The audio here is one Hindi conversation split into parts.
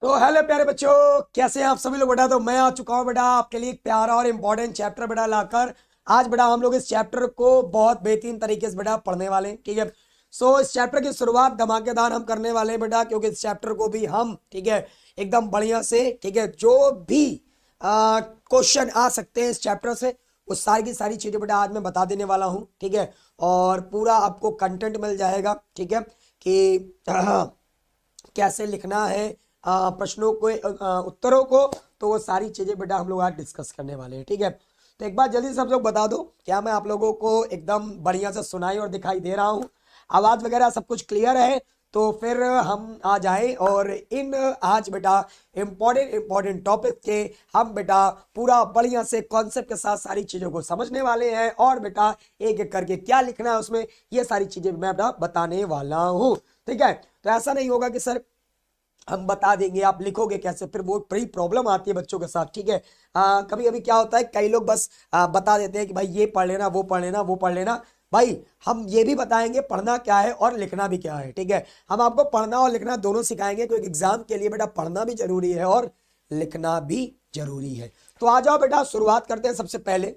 तो हेलो प्यारे बच्चों, कैसे हैं आप सभी लोग बेटा। तो मैं आ चुका हूं बेटा आपके लिए एक प्यारा और इम्पोर्टेंट चैप्टर बेटा लाकर। आज बेटा हम लोग इस चैप्टर को बहुत बेहतरीन तरीके से बेटा पढ़ने वाले हैं, ठीक है। सो इस चैप्टर की शुरुआत धमाकेदार हम करने वाले हैं बेटा, क्योंकि इस चैप्टर को भी हम, ठीक है, एकदम बढ़िया से, ठीक है, जो भी क्वेश्चन आ सकते हैं इस चैप्टर से, वो सारी की सारी चीजें बेटा आज मैं बता देने वाला हूँ, ठीक है। और पूरा आपको कंटेंट मिल जाएगा, ठीक है, कि कैसे लिखना है प्रश्नों को, उत्तरों को। तो वो सारी चीजें बेटा हम लोग आज डिस्कस करने वाले हैं, ठीक है। तो एक बार जल्दी से सब लोग बता दो, क्या मैं आप लोगों को एकदम बढ़िया से सुनाई और दिखाई दे रहा हूँ, आवाज वगैरह सब कुछ क्लियर है। तो फिर हम आ जाए और इन आज बेटा इंपॉर्टेंट इंपॉर्टेंट टॉपिक के हम बेटा पूरा बढ़िया से कॉन्सेप्ट के साथ सारी चीजों को समझने वाले हैं। और बेटा एक एक करके क्या लिखना है उसमें, ये सारी चीजें मैं बेटा बताने वाला हूँ, ठीक है। तो ऐसा नहीं होगा कि सर हम बता देंगे आप लिखोगे कैसे, फिर वो बड़ी प्रॉब्लम आती है बच्चों के साथ, ठीक है। कभी कभी क्या होता है, कई लोग बस बता देते हैं कि भाई ये पढ़ लेना, वो पढ़ लेना, वो पढ़ लेना। भाई हम ये भी बताएंगे पढ़ना क्या है और लिखना भी क्या है, ठीक है। हम आपको पढ़ना और लिखना दोनों सिखाएंगे, क्योंकि एग्जाम के लिए बेटा पढ़ना भी जरूरी है और लिखना भी जरूरी है। तो आ जाओ बेटा, शुरुआत करते हैं सबसे पहले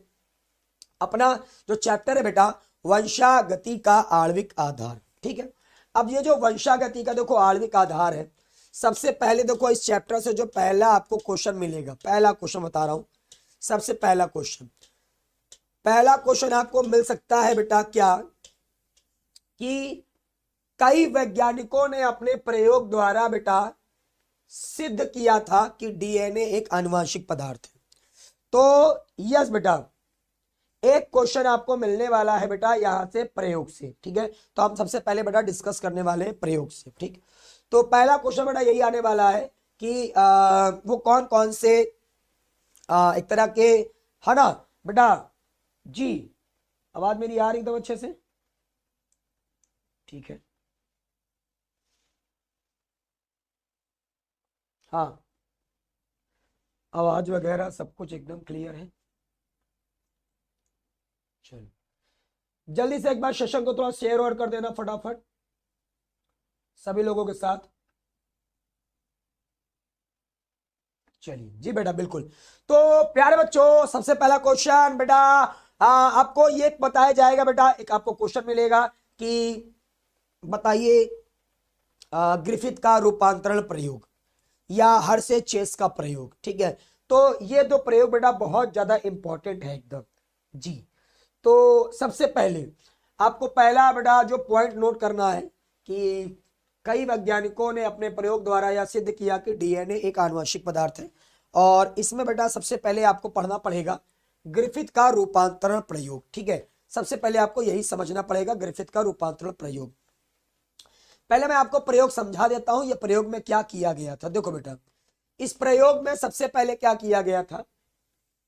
अपना जो चैप्टर है बेटा, वंशागति का आणविक आधार, ठीक है। अब ये जो वंशागति का देखो आणविक आधार है, सबसे पहले देखो इस चैप्टर से जो पहला आपको क्वेश्चन मिलेगा, पहला क्वेश्चन बता रहा हूं, सबसे पहला क्वेश्चन आपको मिल सकता है बेटा क्या, कि कई वैज्ञानिकों ने अपने प्रयोग द्वारा बेटा सिद्ध किया था कि डीएनए एक आनुवंशिक पदार्थ है। तो यस बेटा, एक क्वेश्चन आपको मिलने वाला है बेटा यहां से प्रयोग से, ठीक है। तो हम सबसे पहले बेटा डिस्कस करने वाले हैं प्रयोग से, ठीक। तो पहला क्वेश्चन बेटा यही आने वाला है कि वो कौन कौन से एक तरह के, है ना बेटा जी। आवाज मेरी आ रही एकदम अच्छे से, ठीक है। हाँ, आवाज वगैरह सब कुछ एकदम क्लियर है। चलो जल्दी से एक बार सेशन को थोड़ा शेयर और कर देना फटाफट सभी लोगों के साथ। चलिए जी बेटा, बिल्कुल। तो प्यारे बच्चों, सबसे पहला क्वेश्चन बेटा आपको ये बताया जाएगा बेटा, एक आपको क्वेश्चन मिलेगा कि बताइए ग्रिफिथ का रूपांतरण प्रयोग या हर्षे चेस का प्रयोग, ठीक है। तो ये दो प्रयोग बेटा बहुत ज्यादा इंपॉर्टेंट है एकदम जी। तो सबसे पहले आपको पहला बेटा जो पॉइंट नोट करना है कि कई वैज्ञानिकों ने अपने प्रयोग द्वारा यह सिद्ध किया कि डीएनए एक आनुवंशिक पदार्थ है। और इसमें बेटा सबसे पहले आपको पढ़ना पड़ेगा ग्रिफिथ का रूपांतरण प्रयोग, ठीक है। सबसे पहले आपको यही समझना पड़ेगा ग्रिफिथ का रूपांतरण प्रयोग। पहले मैं आपको प्रयोग समझा देता हूं, यह प्रयोग में क्या किया गया था। देखो बेटा, इस प्रयोग में सबसे पहले क्या किया गया था,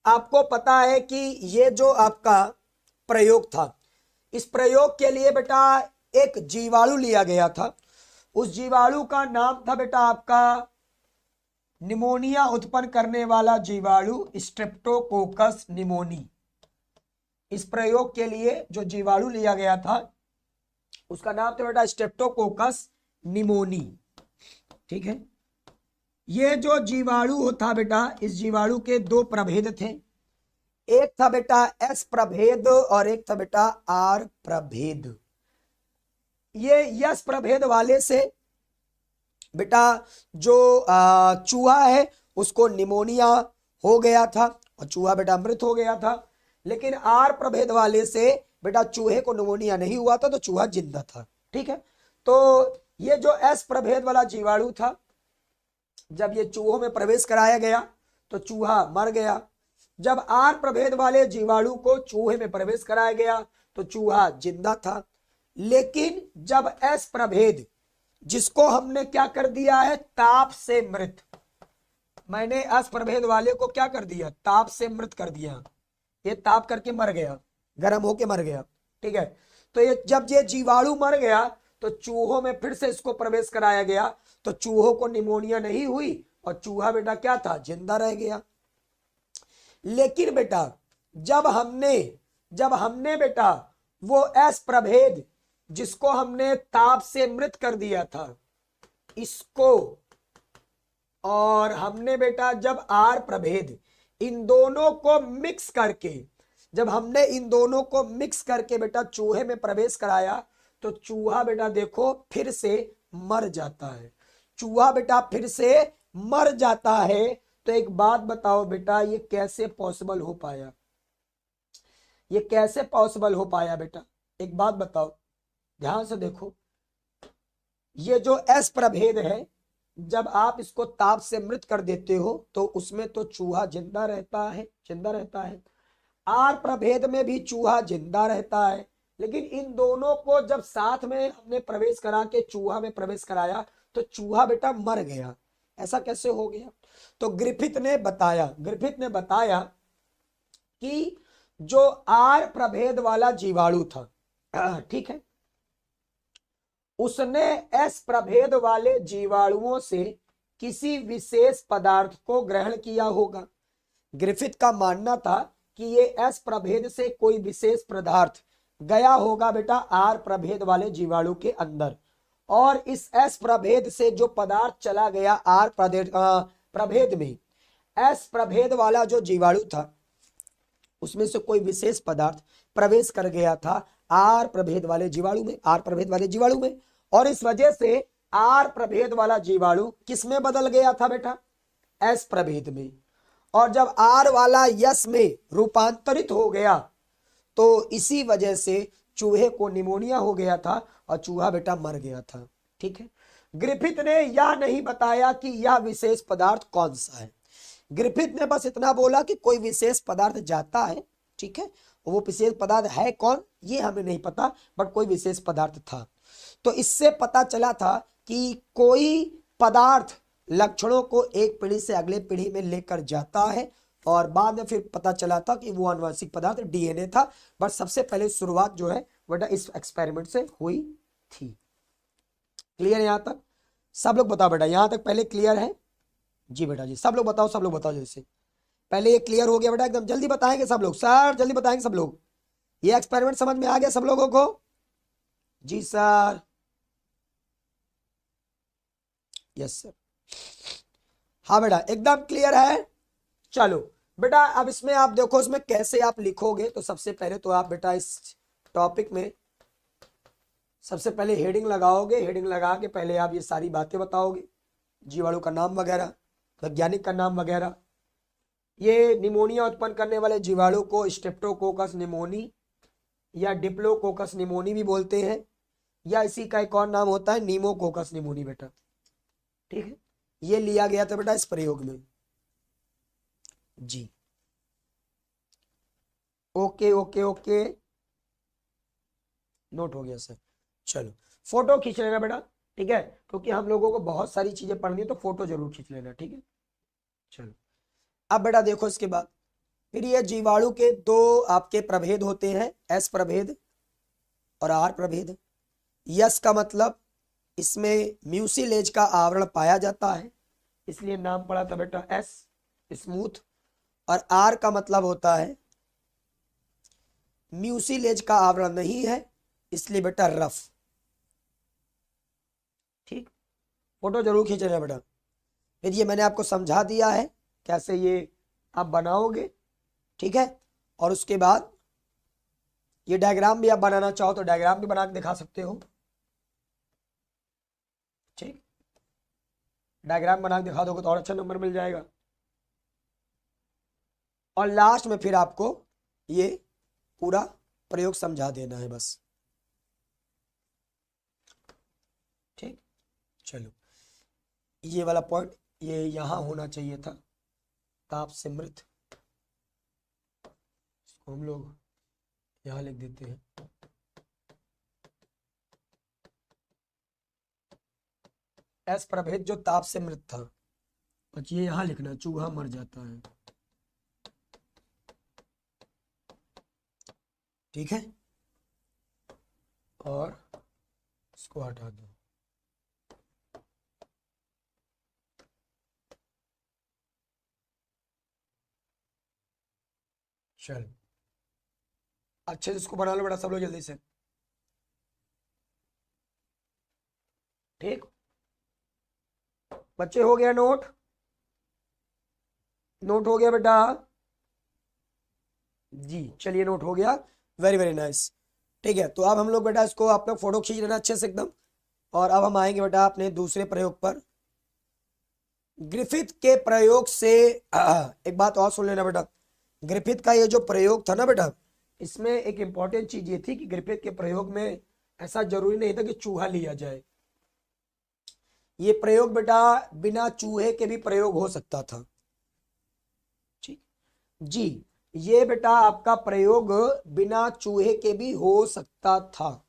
आपको पता है कि ये जो आपका प्रयोग था, इस प्रयोग के लिए बेटा एक जीवाणु लिया गया था। उस जीवाणु का नाम था बेटा आपका निमोनिया उत्पन्न करने वाला जीवाणु स्ट्रेप्टोकोकस निमोनी। इस प्रयोग के लिए जो जीवाणु लिया गया था उसका नाम था बेटा स्ट्रेप्टोकोकस निमोनी, ठीक है। ये जो जीवाणु था बेटा, इस जीवाणु के दो प्रभेद थे, एक था बेटा एस प्रभेद और एक था बेटा आर प्रभेद। ये यस प्रभेद वाले से बेटा जो चूहा है उसको निमोनिया हो गया था और चूहा बेटा मृत हो गया था। लेकिन आर प्रभेद वाले से बेटा चूहे को निमोनिया नहीं हुआ था, तो चूहा जिंदा था, ठीक है। तो ये जो एस प्रभेद वाला जीवाणु था, जब ये चूहों में प्रवेश कराया गया तो चूहा मर गया। जब आर प्रभेद वाले जीवाणु को चूहे में प्रवेश कराया गया तो चूहा जिंदा था। लेकिन जब एस प्रभेद, जिसको हमने क्या कर दिया है, ताप से मृत, मैंने एस प्रभेद वाले को क्या कर दिया, ताप से मृत कर दिया। ये ताप करके मर गया, गर्म होके मर गया, ठीक है। तो ये जब ये जीवाणु मर गया तो चूहों में फिर से इसको प्रवेश कराया गया, तो चूहों को निमोनिया नहीं हुई और चूहा बेटा क्या था, जिंदा रह गया। लेकिन बेटा जब हमने बेटा वो एस प्रभेद जिसको हमने ताप से मृत कर दिया था, इसको और हमने बेटा जब आर प्रभेद इन दोनों को मिक्स करके, जब हमने इन दोनों को मिक्स करके बेटा चूहे में प्रवेश कराया तो चूहा बेटा देखो फिर से मर जाता है। चूहा बेटा फिर से मर जाता है। तो एक बात बताओ बेटा, ये कैसे पॉसिबल हो पाया? ये कैसे पॉसिबल हो पाया बेटा? एक बात बताओ, ध्यान से देखो। ये जो एस प्रभेद है, जब आप इसको ताप से मृत कर देते हो तो उसमें तो चूहा जिंदा रहता है, जिंदा रहता है। आर प्रभेद में भी चूहा जिंदा रहता है। लेकिन इन दोनों को जब साथ में हमने प्रवेश करा के चूहा में प्रवेश कराया तो चूहा बेटा मर गया। ऐसा कैसे हो गया? तो ग्रिफिथ ने बताया कि जो आर प्रभेद वाला जीवाणु था, ठीक है, उसने एस प्रभेद वाले जीवाणुओं से किसी विशेष पदार्थ को ग्रहण किया होगा। ग्रिफिथ का मानना था कि ये एस प्रभेद से कोई विशेष पदार्थ गया होगा बेटा आर प्रभेद वाले जीवाणु के अंदर, और इस एस प्रभेद से जो पदार्थ चला गया आर प्रभेद में, एस प्रभेद वाला जो जीवाणु था उसमें से कोई विशेष पदार्थ प्रवेश कर गया था आर प्रभेद वाले जीवाणु में, आर प्रभेद वाले जीवाणु में, और इस वजह से आर प्रभेद वाला जीवाणु किस में बदल गया था बेटा? एस प्रभेद में। और जब आर वाला यस में रूपांतरित हो गया तो इसी वजह से चूहे को निमोनिया हो गया था और चूहा बेटा मर गया था। ठीक है, ग्रिफिथ ने यह नहीं बताया कि यह विशेष पदार्थ कौन सा है। ग्रिफिथ ने बस इतना बोला कि कोई विशेष पदार्थ जाता है, ठीक है, वो विशेष पदार्थ है कौन ये हमें नहीं पता, बट कोई विशेष पदार्थ था। तो इससे पता चला था कि कोई पदार्थ लक्षणों को एक पीढ़ी से अगले पीढ़ी में लेकर जाता है, और बाद में फिर पता चला था कि वो आनुवंशिक पदार्थ डीएनए था। बट सबसे पहले शुरुआत जो है बेटा इस एक्सपेरिमेंट से हुई थी। क्लियर है? यहां तक सब लोग बताओ बेटा, यहां तक पहले क्लियर है? जी बेटा जी, सब लोग बताओ, सब लोग बताओ। जैसे पहले ये क्लियर हो गया बेटा, एकदम जल्दी बताएंगे सब लोग, सर जल्दी बताएंगे सब लोग। ये एक्सपेरिमेंट समझ में आ गया सब लोगों को? जी सर, यस सर, हाँ बेटा एकदम क्लियर है। चलो बेटा अब इसमें आप देखो इसमें कैसे आप लिखोगे। तो सबसे पहले तो आप बेटा इस टॉपिक में सबसे पहले हेडिंग लगाओगे। हेडिंग लगा के पहले आप ये सारी बातें बताओगे, जीवाणु का नाम वगैरह, वैज्ञानिक का नाम वगैरह। ये निमोनिया उत्पन्न करने वाले जीवाणु को स्ट्रेप्टोकोकस निमोनी या डिप्लोकोकस निमोनी भी बोलते हैं, या इसी का एक और नाम होता है नीमोकोकस निमोनी बेटा। ठीक है, ये लिया गया था बेटा इस प्रयोग में। जी ओके ओके ओके, नोट हो गया सर। चलो फोटो खींच लेना बेटा, ठीक है, क्योंकि हम लोगों को बहुत सारी चीजें पढ़नी है तो फोटो जरूर खींच लेना। ठीक है, चलो अब बेटा देखो इसके बाद फिर ये जीवाणु के दो आपके प्रभेद होते हैं, एस प्रभेद और आर प्रभेद। यस का मतलब इसमें म्यूसिलेज का आवरण पाया जाता है, इसलिए नाम पड़ा था बेटा एस, स्मूथ। और आर का मतलब होता है म्यूसिलेज का आवरण नहीं है, इसलिए बेटा रफ। ठीक, फोटो जरूर खींच रहे बेटा। फिर ये मैंने आपको समझा दिया है कैसे ये आप बनाओगे। ठीक है, और उसके बाद ये डायग्राम भी आप बनाना चाहो तो डायग्राम भी बना के दिखा सकते हो। ठीक, डायग्राम बना के दिखा दोगे तो और अच्छा नंबर मिल जाएगा। और लास्ट में फिर आपको ये पूरा प्रयोग समझा देना है बस। ठीक, चलो ये वाला पॉइंट ये यहां होना चाहिए था, ताप से मृत, इसको हम लोग यहां लिख देते हैं। एस प्रभेद जो ताप से मृत था, बस ये यहां लिखना, चूहा मर जाता है। ठीक है, और इसको हटा दो। चल अच्छे से इसको बना लो बेटा सब लोग जल्दी से। ठीक, बच्चे हो गया नोट? नोट हो गया बेटा? जी चलिए, नोट हो गया। Very very nice. ठीक है, तो अब हम लोग बेटा इसको आप लोग फोटो खींच लेना अच्छे से एकदम। और अब हम आएंगे बेटा अपने दूसरे प्रयोग पर। ग्रिफिथ के प्रयोग से एक बात और सुन लेना बेटा। ग्रिफिथ का ये जो प्रयोग था ना बेटा, इसमें एक इंपॉर्टेंट चीज ये थी कि ग्रिफिथ के प्रयोग में ऐसा जरूरी नहीं था कि चूहा लिया जाए। ये प्रयोग बेटा बिना चूहे के भी प्रयोग हो सकता था। ठीक जी, ये बेटा आपका प्रयोग बिना चूहे के भी हो सकता था।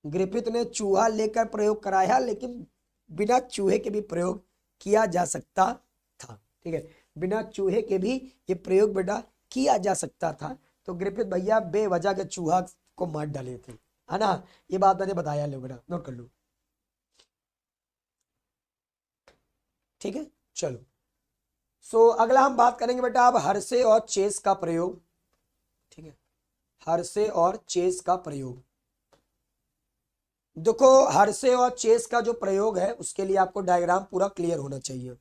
ग्रिफिथ ने चूहा लेकर प्रयोग कराया, लेकिन बिना चूहे के भी प्रयोग किया जा सकता था। ठीक है, बिना चूहे के भी ये प्रयोग बेटा किया जा सकता था। तो ग्रिफिथ भैया बेवजह के चूहा को मार डाले थे, है ना? ये बात मैंने बताया, लो बेटा नोट कर लो। ठीक है, चलो। सो अगला हम बात करेंगे बेटा अब हर्षे और चेस का प्रयोग। ठीक है, हर्षे और चेस का प्रयोग। देखो, हर्षे और चेस का जो प्रयोग है उसके लिए आपको डायग्राम पूरा क्लियर होना चाहिए।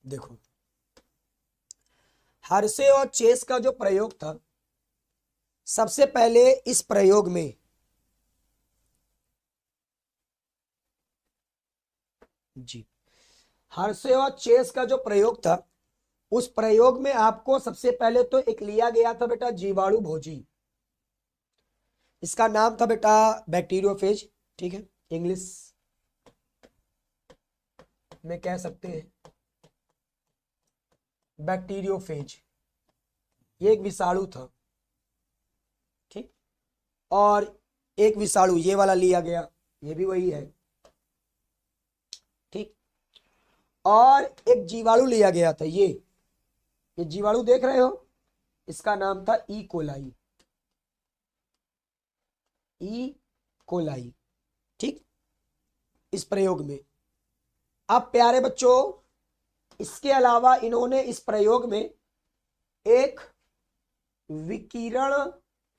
देखो, हर्षे और चेस का जो प्रयोग था, सबसे पहले इस प्रयोग में जी, हर्षे और चेस का जो प्रयोग था, उस प्रयोग में आपको सबसे पहले तो एक लिया गया था बेटा जीवाणु भोजी। इसका नाम था बेटा बैक्टीरियोफेज। ठीक है, इंग्लिश में कह सकते हैं बैक्टीरियोफेज। ये एक विषाणु था। ठीक, और एक विषाणु ये वाला लिया गया, ये भी वही है। ठीक, और एक जीवाणु लिया गया था, ये जीवाणु देख रहे हो, इसका नाम था ई कोलाई। E coli. ठीक, इस प्रयोग में अब प्यारे बच्चों, इसके अलावा इन्होंने इस प्रयोग में एक विकिरण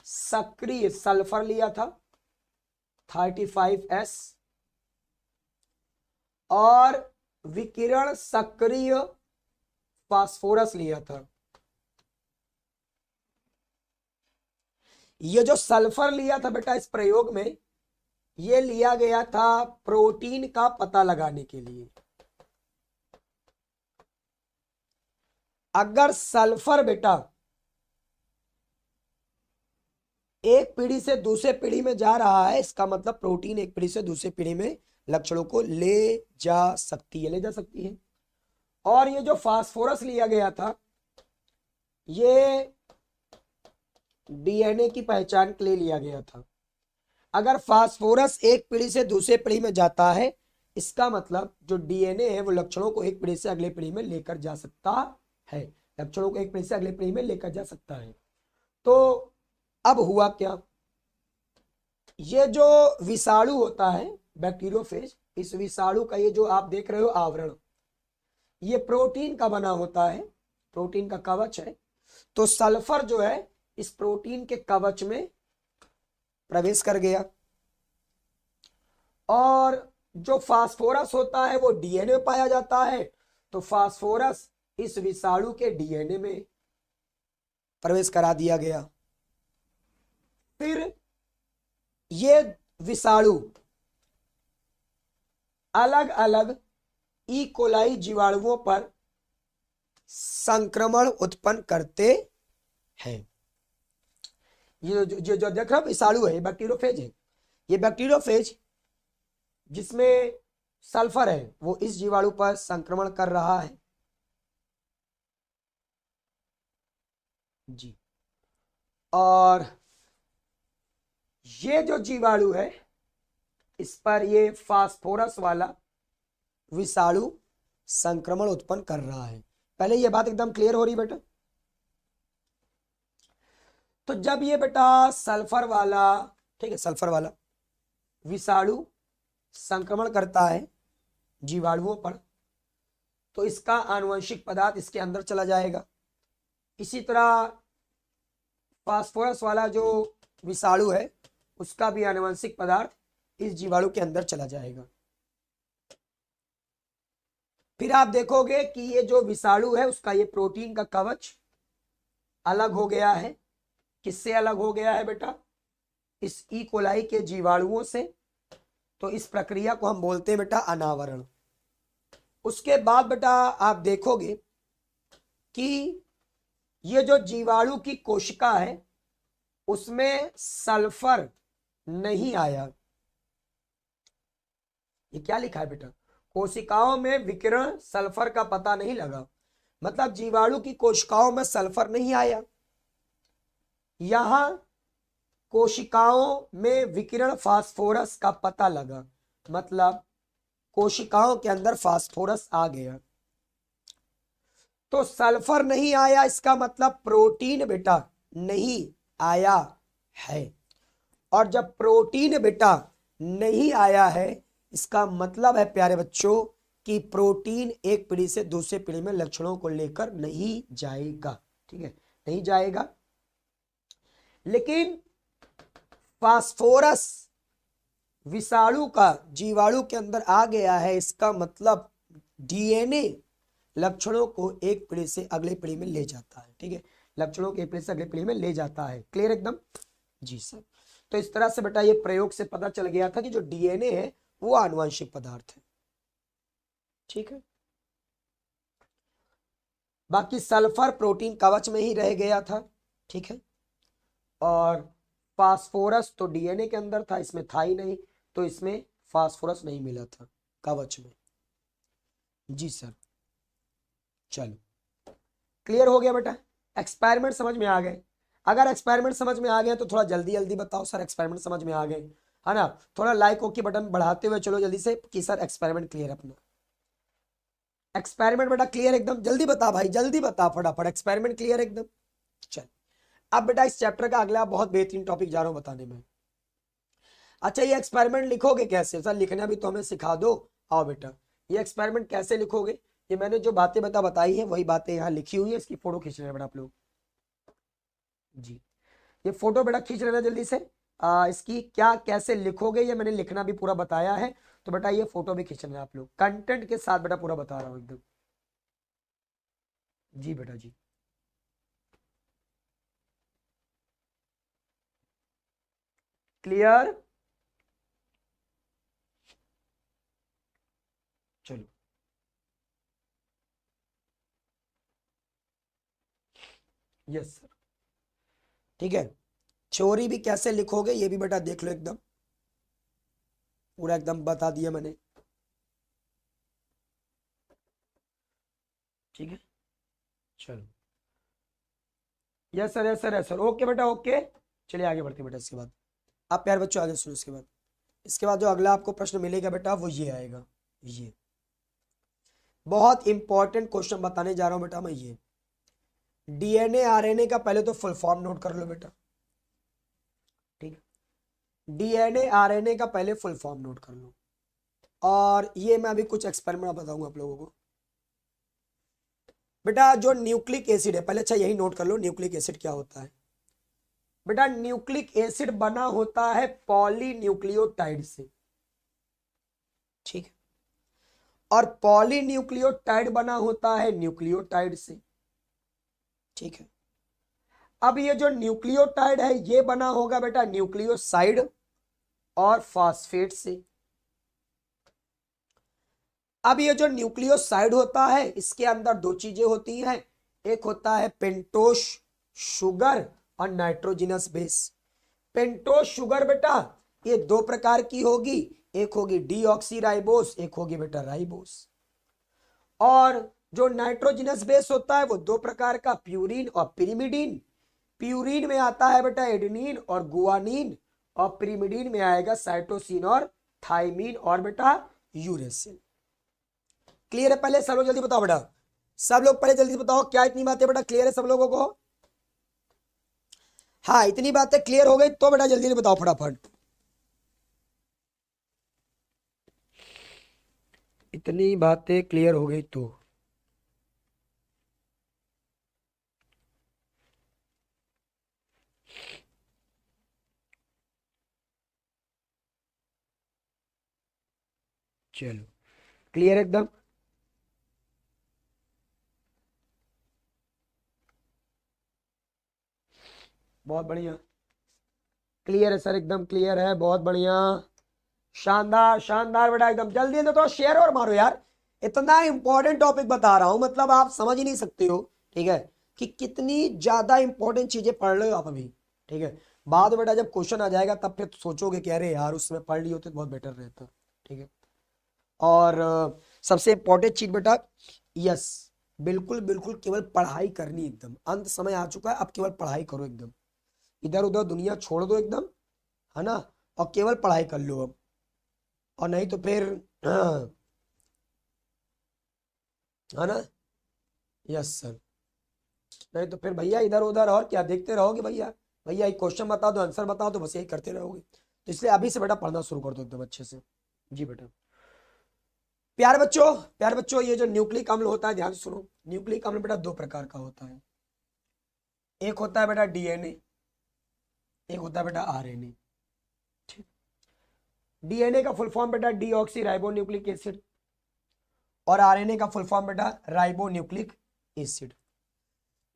सक्रिय सल्फर लिया था 35S, और विकिरण सक्रिय फास्फोरस लिया था। ये जो सल्फर लिया था बेटा इस प्रयोग में, ये लिया गया था प्रोटीन का पता लगाने के लिए। अगर सल्फर बेटा एक पीढ़ी से दूसरे पीढ़ी में जा रहा है, इसका मतलब प्रोटीन एक पीढ़ी से दूसरी पीढ़ी में लक्षणों को ले जा सकती है। और ये जो फास्फोरस लिया गया था, ये डीएनए की पहचान के लिए लिया गया था। अगर फास्फोरस एक पीढ़ी से दूसरे पीढ़ी में जाता है, इसका मतलब जो डीएनए है वो लक्षणों को एक पीढ़ी से अगले पीढ़ी में लेकर जा सकता है। लक्षणों को एक पीढ़ी से अगले पीढ़ी में लेकर जा सकता है। तो अब हुआ क्या, ये जो विषाणु होता है बैक्टीरियोफेज, इस विषाणु का ये जो आप देख रहे हो आवरण, ये प्रोटीन का बना होता है, प्रोटीन का कवच है। तो सल्फर जो है इस प्रोटीन के कवच में प्रवेश कर गया, और जो फास्फोरस होता है वो डीएनए में पाया जाता है। तो फास्फोरस इस विषाणु के डीएनए में प्रवेश करा दिया गया। फिर ये विषाणु अलग अलग ई कोलाई जीवाणुओं पर संक्रमण उत्पन्न करते हैं। ये जो देख रहे हो विषाणु है, बैक्टीरियोफेज है। ये बैक्टीरियोफेज जिसमें सल्फर है वो इस जीवाणु पर संक्रमण कर रहा है जी। और ये जो जीवाणु है इस पर ये फास्फोरस वाला विषाणु संक्रमण उत्पन्न कर रहा है। पहले ये बात एकदम क्लियर हो रही बेटा? तो जब ये बेटा सल्फर वाला, ठीक है, सल्फर वाला विषाणु संक्रमण करता है जीवाणुओं पर, तो इसका आनुवंशिक पदार्थ इसके अंदर चला जाएगा। इसी तरह फास्फोरस वाला जो विषाणु है उसका भी आनुवंशिक पदार्थ इस जीवाणु के अंदर चला जाएगा। फिर आप देखोगे कि ये जो विषाणु है उसका ये प्रोटीन का कवच अलग हो गया है। किससे अलग हो गया है बेटा? इस ई कोलाई के जीवाणुओं से। तो इस प्रक्रिया को हम बोलते हैं बेटा अनावरण। उसके बाद बेटा आप देखोगे कि ये जो जीवाणु की कोशिका है उसमें सल्फर नहीं आया। ये क्या लिखा है बेटा? कोशिकाओं में विकिरण सल्फर का पता नहीं लगा। मतलब जीवाणु की कोशिकाओं में सल्फर नहीं आया। यहां कोशिकाओं में विकिरण फास्फोरस का पता लगा। मतलब कोशिकाओं के अंदर फास्फोरस आ गया। तो सल्फर नहीं आया इसका मतलब प्रोटीन बेटा नहीं आया है। और जब प्रोटीन बेटा नहीं आया है इसका मतलब है प्यारे बच्चों कि प्रोटीन एक पीढ़ी से दूसरे पीढ़ी में लक्षणों को लेकर नहीं जाएगा। ठीक है, नहीं जाएगा। लेकिन फास्फोरस विषाणु का जीवाणु के अंदर आ गया है इसका मतलब डीएनए लक्षणों को एक पीढ़ी से अगले पीढ़ी में ले जाता है। ठीक है, लक्षणों को एक पीढ़ी से अगले पीढ़ी में ले जाता है। क्लियर एकदम? जी सर। तो इस तरह से बेटा ये प्रयोग से पता चल गया था कि जो डीएनए है वो आनुवंशिक पदार्थ है। ठीक है, बाकी सल्फर प्रोटीन कवच में ही रह गया था। ठीक है, और फास्फोरस तो डीएनए के अंदर था, इसमें था ही नहीं, तो इसमें फास्फोरस नहीं मिला था कवच में। जी सर। चलो, क्लियर हो गया बेटा? एक्सपेरिमेंट समझ में आ गए? अगर एक्सपेरिमेंट समझ में आ गया तो थोड़ा जल्दी जल्दी बताओ सर एक्सपेरिमेंट समझ में आ गए, है ना? थोड़ा लाइक ओके बटन बढ़ाते हुए चलो जल्दी से कि सर एक्सपेरिमेंट क्लियर अपना। एक्सपेरिमेंट बेटा क्लियर एकदम? जल्दी बता भाई, जल्दी बता फटाफट। एक्सपेरिमेंट क्लियर एकदम? चल, अब बेटा इस चैप्टर का अगला बहुत बेहतरीन टॉपिक जा रहा हूं बताने में। अच्छा, ये एक्सपेरिमेंट लिखोगे कैसे सर? लिखना भी तो हमें सिखा दो। आओ बेटा, ये एक्सपेरिमेंट कैसे लिखोगे? ये मैंने जो बातें बताई है वही बातें यहाँ लिखी हुई है। इसकी फोटो खींच लेना बेटा आप लोग। जी, ये फोटो बेटा खींच लेना जल्दी से। इसकी क्या कैसे लिखोगे ये मैंने लिखना भी पूरा बताया है। तो बेटा ये फोटो भी खींच लेना आप लोग, कंटेंट के साथ बेटा पूरा बता रहा हूँ एकदम। जी बेटा जी। क्लियर? चलो, यस सर। ठीक है, चोरी भी कैसे लिखोगे ये भी बेटा देख लो एकदम, पूरा एकदम बता दिया मैंने। ठीक है, चलो, yes sir, yes sir, yes sir, okay बेटा ओके। चलिए आगे बढ़ते हैं बेटा। इसके बाद आप प्यार बच्चों आगे सुनो। इसके बाद जो अगला आपको प्रश्न मिलेगा बेटा वो ये आएगा। ये बहुत इंपॉर्टेंट क्वेश्चन बताने जा रहा हूं बेटा मैं। ये डीएनए आरएनए का पहले तो फुल फॉर्म नोट कर लो बेटा। ठीक, डीएनए आरएनए का पहले फुल फॉर्म नोट कर लो। और ये मैं अभी कुछ एक्सपेरिमेंट बताऊंगा आप लोगों को। बेटा जो न्यूक्लिक एसिड है, पहले अच्छा यही नोट कर लो न्यूक्लिक एसिड क्या होता है। बेटा न्यूक्लिक एसिड बना होता है पॉलीन्यूक्लियोटाइड से। ठीक है, और पॉलीन्यूक्लियोटाइड बना होता है न्यूक्लियोटाइड से। ठीक है, अब ये जो न्यूक्लियोटाइड है ये बना होगा बेटा न्यूक्लियोसाइड और फॉस्फेट से। अब ये जो न्यूक्लियोसाइड होता है इसके अंदर दो चीजें होती हैं, एक होता है पेंटोस शुगर और नाइट्रोजिनस बेस। पेंटोस शुगर बेटा ये दो प्रकार की होगी, एक होगी डीऑक्सीराइबोस, एक होगी बेटा राइबोस। और जो नाइट्रोजिनस बेस होता है वो दो प्रकार का, प्यूरिन और पिरिमिडीन। प्यूरिन में आता है बेटा एडेनिन और गुआनिन, और पिरिमिडीन में आएगा साइटोसिन और थाइमिन और बेटा यूरेसिल। क्लियर है? पहले सब लोग जल्दी बताओ बेटा, सब लोग पहले जल्दी बताओ क्या इतनी बातें बेटा क्लियर है सब लोगों को? हाँ, इतनी बातें क्लियर हो गई तो बेटा जल्दी जल्दी बताओ फटाफट। इतनी बातें क्लियर हो गई तो चलो, क्लियर एकदम? बहुत बढ़िया, क्लियर है सर, एकदम क्लियर है, बहुत बढ़िया, शानदार शानदार बेटा, एकदम जल्दी से तो शेयर और मारो यार, इतना इंपॉर्टेंट टॉपिक बता रहा हूं, मतलब आप समझ ही नहीं सकते हो, ठीक है, कि कितनी ज्यादा इंपॉर्टेंट चीजें पढ़ रहे हो आप अभी, ठीक है। बाद में बेटा जब क्वेश्चन आ जाएगा तब फिर सोचोगे कि अरे यार उसमें पढ़ लिए होते तो बहुत बेटर रहता, ठीक है। और सबसे इंपॉर्टेंट चीज बेटा, यस, बिल्कुल बिल्कुल केवल पढ़ाई करनी, एकदम अंत समय आ चुका है, अब केवल पढ़ाई करो एकदम, इधर उधर दुनिया छोड़ दो एकदम, है ना, और केवल पढ़ाई कर लो अब, और नहीं तो फिर हाँ, है ना, यस सर, नहीं तो फिर भैया इधर उधर और क्या देखते रहोगे भैया, भैया एक क्वेश्चन बताओ दो आंसर बताओ, तो बस यही करते रहोगे, तो इसलिए अभी से बेटा पढ़ना शुरू कर दो एकदम अच्छे से। जी बेटा, प्यारे बच्चों, प्यारे बच्चों, ये जो न्यूक्लिक अम्ल होता है, ध्यान से सुनो, न्यूक्लिक अम्ल बेटा दो प्रकार का होता है, एक होता है बेटा डीएनए, एक होता है बेटा आरएनए। डीएनए का फुल फॉर्म बेटा डीऑक्सी राइबो न्यूक्लिक एसिड, और आरएनए का फुल फॉर्म बेटा राइबो न्यूक्लिक एसिड।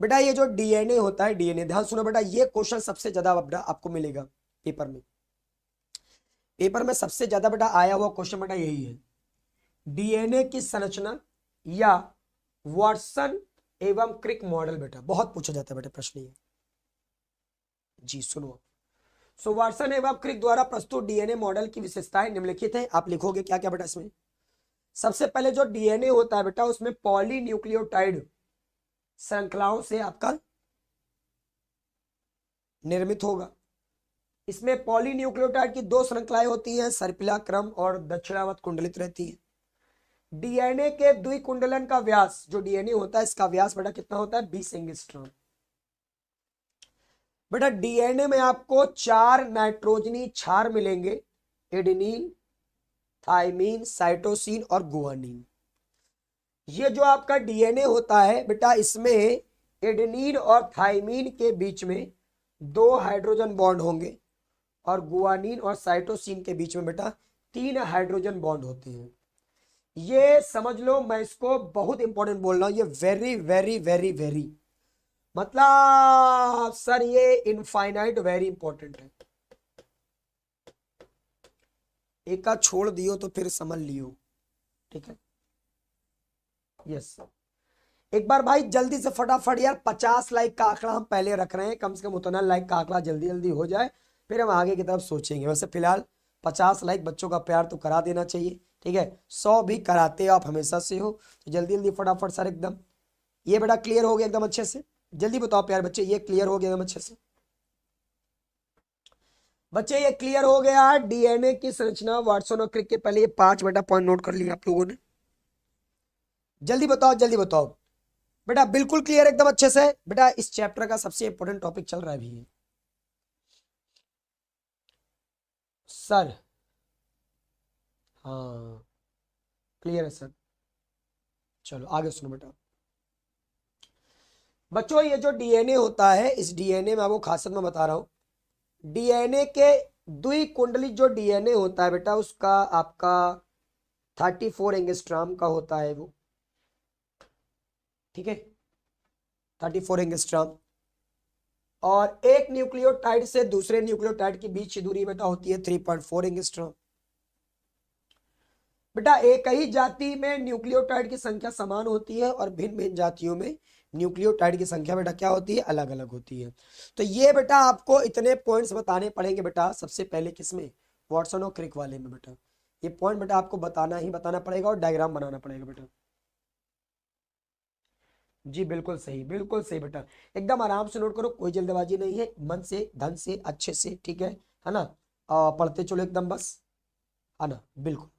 बेटा ये जो डीएनए होता है, डीएनए, ध्यान सुनो बेटा, ये क्वेश्चन सबसे ज्यादा बेटा आपको मिलेगा पेपर में, पेपर में सबसे ज्यादा बेटा आया हुआ क्वेश्चन बेटा यही है, डीएनए की संरचना या वाटसन एवं क्रिक मॉडल, बेटा बहुत पूछा जाता है बेटा प्रश्न ये। जी सुनो, सो वाटसन एवं क्रिक द्वारा प्रस्तुत डीएनए मॉडल की विशेषताएं निम्नलिखित हैं, आप लिखोगे क्या क्या बेटा इसमें। सबसे पहले जो डीएनए होता है बेटा, उसमें पॉलीन्यूक्लियोटाइड श्रृंखलाओं से आपका निर्मित होगा। इसमें पॉलीन्यूक्लियोटाइड की दो श्रृंखलाएं होती हैं, सर्पिला क्रम और दक्षिणावर्त कुंडलित रहती है। डीएनए के द्विकुंडलन का व्यास, जो डीएनए होता है इसका व्यास बेटा कितना होता है, 20 एंगस्ट्रॉम। बेटा डीएनए में आपको 4 नाइट्रोजनी क्षार मिलेंगे, एडेनिन, थाइमीन, साइटोसिन और गुआनिन। ये जो आपका डीएनए होता है बेटा, इसमें एडेनिन और थाइमीन के बीच में 2 हाइड्रोजन बॉन्ड होंगे, और गुआनिन और साइटोसिन के बीच में बेटा 3 हाइड्रोजन बॉन्ड होते हैं। ये समझ लो, मैं इसको बहुत इंपॉर्टेंट बोल रहा हूं, ये वेरी वेरी वेरी वेरी, मतलब सर ये इनफाइनाइट वेरी इंपॉर्टेंट है, एक का छोड़ दियो तो फिर समझ लियो, ठीक है। यस, एक बार भाई जल्दी से फटाफट यार 50 लाइक का आंकड़ा हम पहले रख रहे हैं, कम से कम उतना लाइक का आंकड़ा जल्दी जल्दी हो जाए, फिर हम आगे की तरफ सोचेंगे। वैसे फिलहाल 50 लाइक, बच्चों का प्यार तो करा देना चाहिए, ठीक है, 100 भी कराते हो आप हमेशा से हो, तो जल्दी जल्दी फटाफट सर एकदम। ये बेटा क्लियर हो गया एकदम अच्छे से, जल्दी बताओ प्यार बच्चे, ये क्लियर हो गया एकदम अच्छे से बच्चे, ये क्लियर हो गया डीएनए की संरचना, वाटसन और क्रिक के, पहले ये 5 बेटा पॉइंट नोट कर लिया आप लोगों ने, जल्दी बताओ जल्दी बताओ बेटा, बिल्कुल क्लियर एकदम अच्छे से बेटा, इस चैप्टर का सबसे इंपॉर्टेंट टॉपिक चल रहा है अभी सर। हाँ क्लियर है सर, चलो आगे सुनो बेटा। बच्चों ये जो डीएनए होता है, इस डीएनए में आपको खासियत मैं बता रहा हूं, डीएनए के द्विकुंडलित जो डीएनए होता है बेटा, उसका आपका 34 एंगस्ट्रॉम का होता है वो, ठीक है, 34 एंगस्ट्रॉम, और एक न्यूक्लियोटाइड से दूसरे न्यूक्लियोटाइड के बीच की दूरी बेटा होती है 3.4 एंगस्ट्रॉम। बेटा एक ही जाति में न्यूक्लियोटाइड की संख्या समान होती है, और भिन्न भिन्न जातियों में न्यूक्लियोटाइड की संख्या बेटा क्या होती है, अलग अलग होती है। तो ये बेटा आपको इतने पॉइंट्स बताने पड़ेंगे बेटा, सबसे पहले किसमें, वाटसन और क्रिक वाले में बेटा, ये पॉइंट बेटा आपको बताना ही बताना पड़ेगा, और डायग्राम बनाना पड़ेगा बेटा। जी बिल्कुल सही बेटा, एकदम आराम से नोट करो, कोई जल्दबाजी नहीं है, मन से धन से अच्छे से, ठीक है ना, पढ़ते चलो एकदम बस, है ना, बिल्कुल।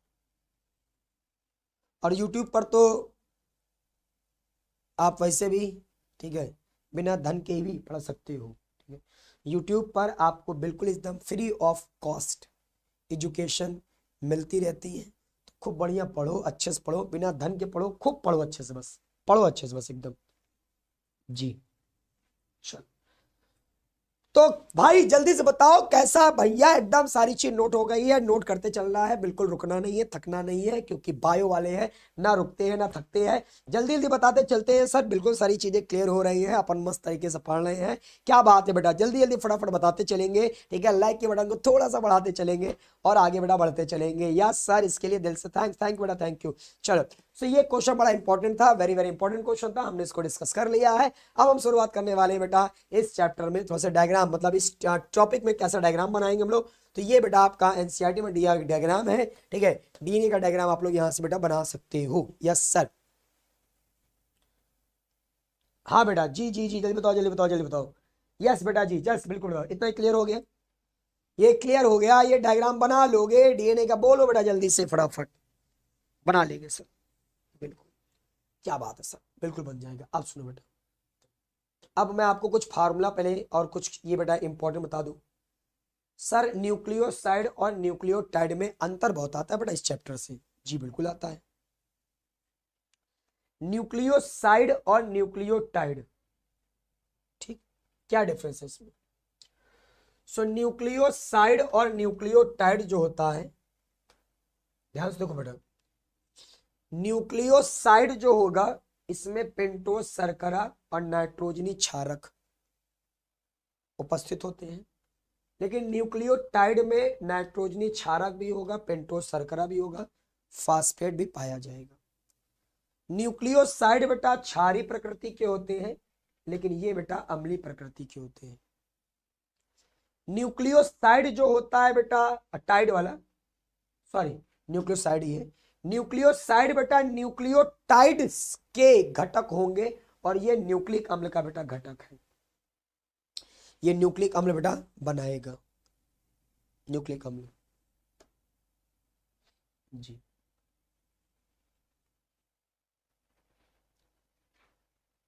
और यूट्यूब पर तो आप वैसे भी, ठीक है, बिना धन के भी पढ़ सकते हो, ठीक है, यूट्यूब पर आपको बिल्कुल एकदम फ्री ऑफ कॉस्ट एजुकेशन मिलती रहती है, तो खूब बढ़िया पढ़ो, अच्छे से पढ़ो, बिना धन के पढ़ो, खूब पढ़ो अच्छे से, बस पढ़ो अच्छे से बस एकदम। जी चल, तो भाई जल्दी से बताओ कैसा भैया, एकदम सारी चीज नोट हो गई है, नोट करते चलना है, बिल्कुल रुकना नहीं है, थकना नहीं है, क्योंकि बायो वाले हैं, ना रुकते हैं ना थकते हैं। जल्दी जल्दी बताते चलते हैं सर, बिल्कुल सारी चीजें क्लियर हो रही है, अपन मस्त तरीके से पढ़ रहे हैं। क्या बात है बेटा, जल्दी जल्दी फटाफट बताते चलेंगे, ठीक है। लाइक के बटन को थोड़ा सा बढ़ाते चलेंगे और आगे बेटा बढ़ते चलेंगे। यस सर, इसके लिए दिल से थैंक यू बेटा, थैंक यू। चलो, सो ये क्वेश्चन बड़ा इंपॉर्टेंट था, वेरी वेरी इंपॉर्टेंट क्वेश्चन था, हमने इसको डिस्कस कर लिया है। अब हम शुरुआत करने वाले हैं बेटा इस चैप्टर में थोड़ा सा डायग्राम, मतलब इस टॉपिक में कैसा डायग्राम बनाएंगे हम लोग। तो ये बेटा आपका एनसीईआरटी में दिया डायग्राम है, ठीक है। डीएनए का डायग्राम आप लोग यहां से बेटा बना सकते हो। यस सर, हाँ बेटा, जी जी जी, जल्दी बताओ जल्दी बताओ जल्दी बताओ। यस बेटा जी, जस्ट बिल्कुल बताओ। इतना क्लियर हो गया, ये क्लियर हो गया, ये डायग्राम बना लोगे डीएनए का, बोलो बेटा जल्दी से फटाफट। बना लेंगे सर, बिल्कुल, क्या बात है सर, बिल्कुल बन जाएगा। अब सुनो बेटा, अब मैं आपको कुछ फार्मूला पहले और कुछ ये बेटा इंपॉर्टेंट बता दूं। सर न्यूक्लियोसाइड और न्यूक्लियोटाइड में अंतर बहुत आता है बेटा इस चैप्टर से। जी बिल्कुल आता है, न्यूक्लियोसाइड और न्यूक्लियोटाइड, ठीक, क्या डिफरेंस है इसमें। सो न्यूक्लियोसाइड और न्यूक्लियोटाइड जो होता है, ध्यान से देखो बेटा, न्यूक्लियोसाइड जो होगा इसमें पेंटोज शर्करा और नाइट्रोजनी क्षारक उपस्थित होते हैं, लेकिन न्यूक्लियोटाइड में नाइट्रोजनी क्षारक भी होगा, पेंटोज शर्करा भी होगा, फास्फेट भी पाया जाएगा। न्यूक्लियोसाइड बेटा क्षारीय प्रकृति के होते हैं, लेकिन ये बेटा अम्लीय प्रकृति के होते हैं। न्यूक्लियोसाइड जो होता है बेटा, टाइड वाला, सॉरी न्यूक्लियोसाइड ही है, न्यूक्लियोसाइड बेटा न्यूक्लियोटाइड के घटक होंगे, और ये न्यूक्लिक अम्ल का बेटा घटक है, ये न्यूक्लिक अम्ल बेटा बनाएगा, न्यूक्लिक अम्ल। जी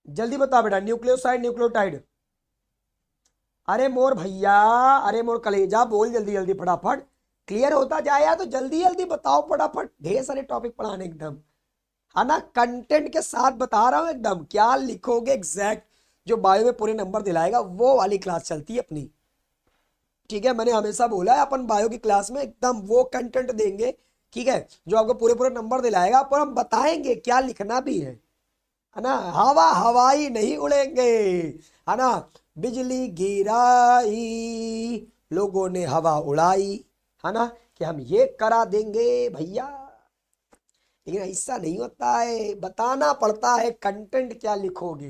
जल्दी बता बेटा, न्यूक्लियोसाइड न्यूक्लियोटाइड। अरे मोर भैया, अरे मोर कलेजा, बोल जल्दी जल्दी फटाफट, क्लियर होता जाए तो जल्दी जल्दी बताओ फटाफट, ढेर सारे टॉपिक पढ़ाने एकदम, है ना, कंटेंट के साथ बता रहा हूं एकदम, क्या लिखोगे एग्जैक्ट जो बायो में पूरे नंबर दिलाएगा, वो वाली क्लास चलती है अपनी, ठीक है। मैंने हमेशा बोला है अपन बायो की क्लास में एकदम वो कंटेंट देंगे, ठीक है, जो आपको पूरे पूरे नंबर दिलाएगा, पर हम बताएंगे क्या लिखना भी है ना। हवा हवाई नहीं उड़ेंगे, है ना, बिजली गिराई लोगों ने हवा उड़ाई, है ना, कि हम ये करा देंगे भैया, लेकिन ऐसा नहीं होता है, बताना पड़ता है कंटेंट क्या लिखोगे।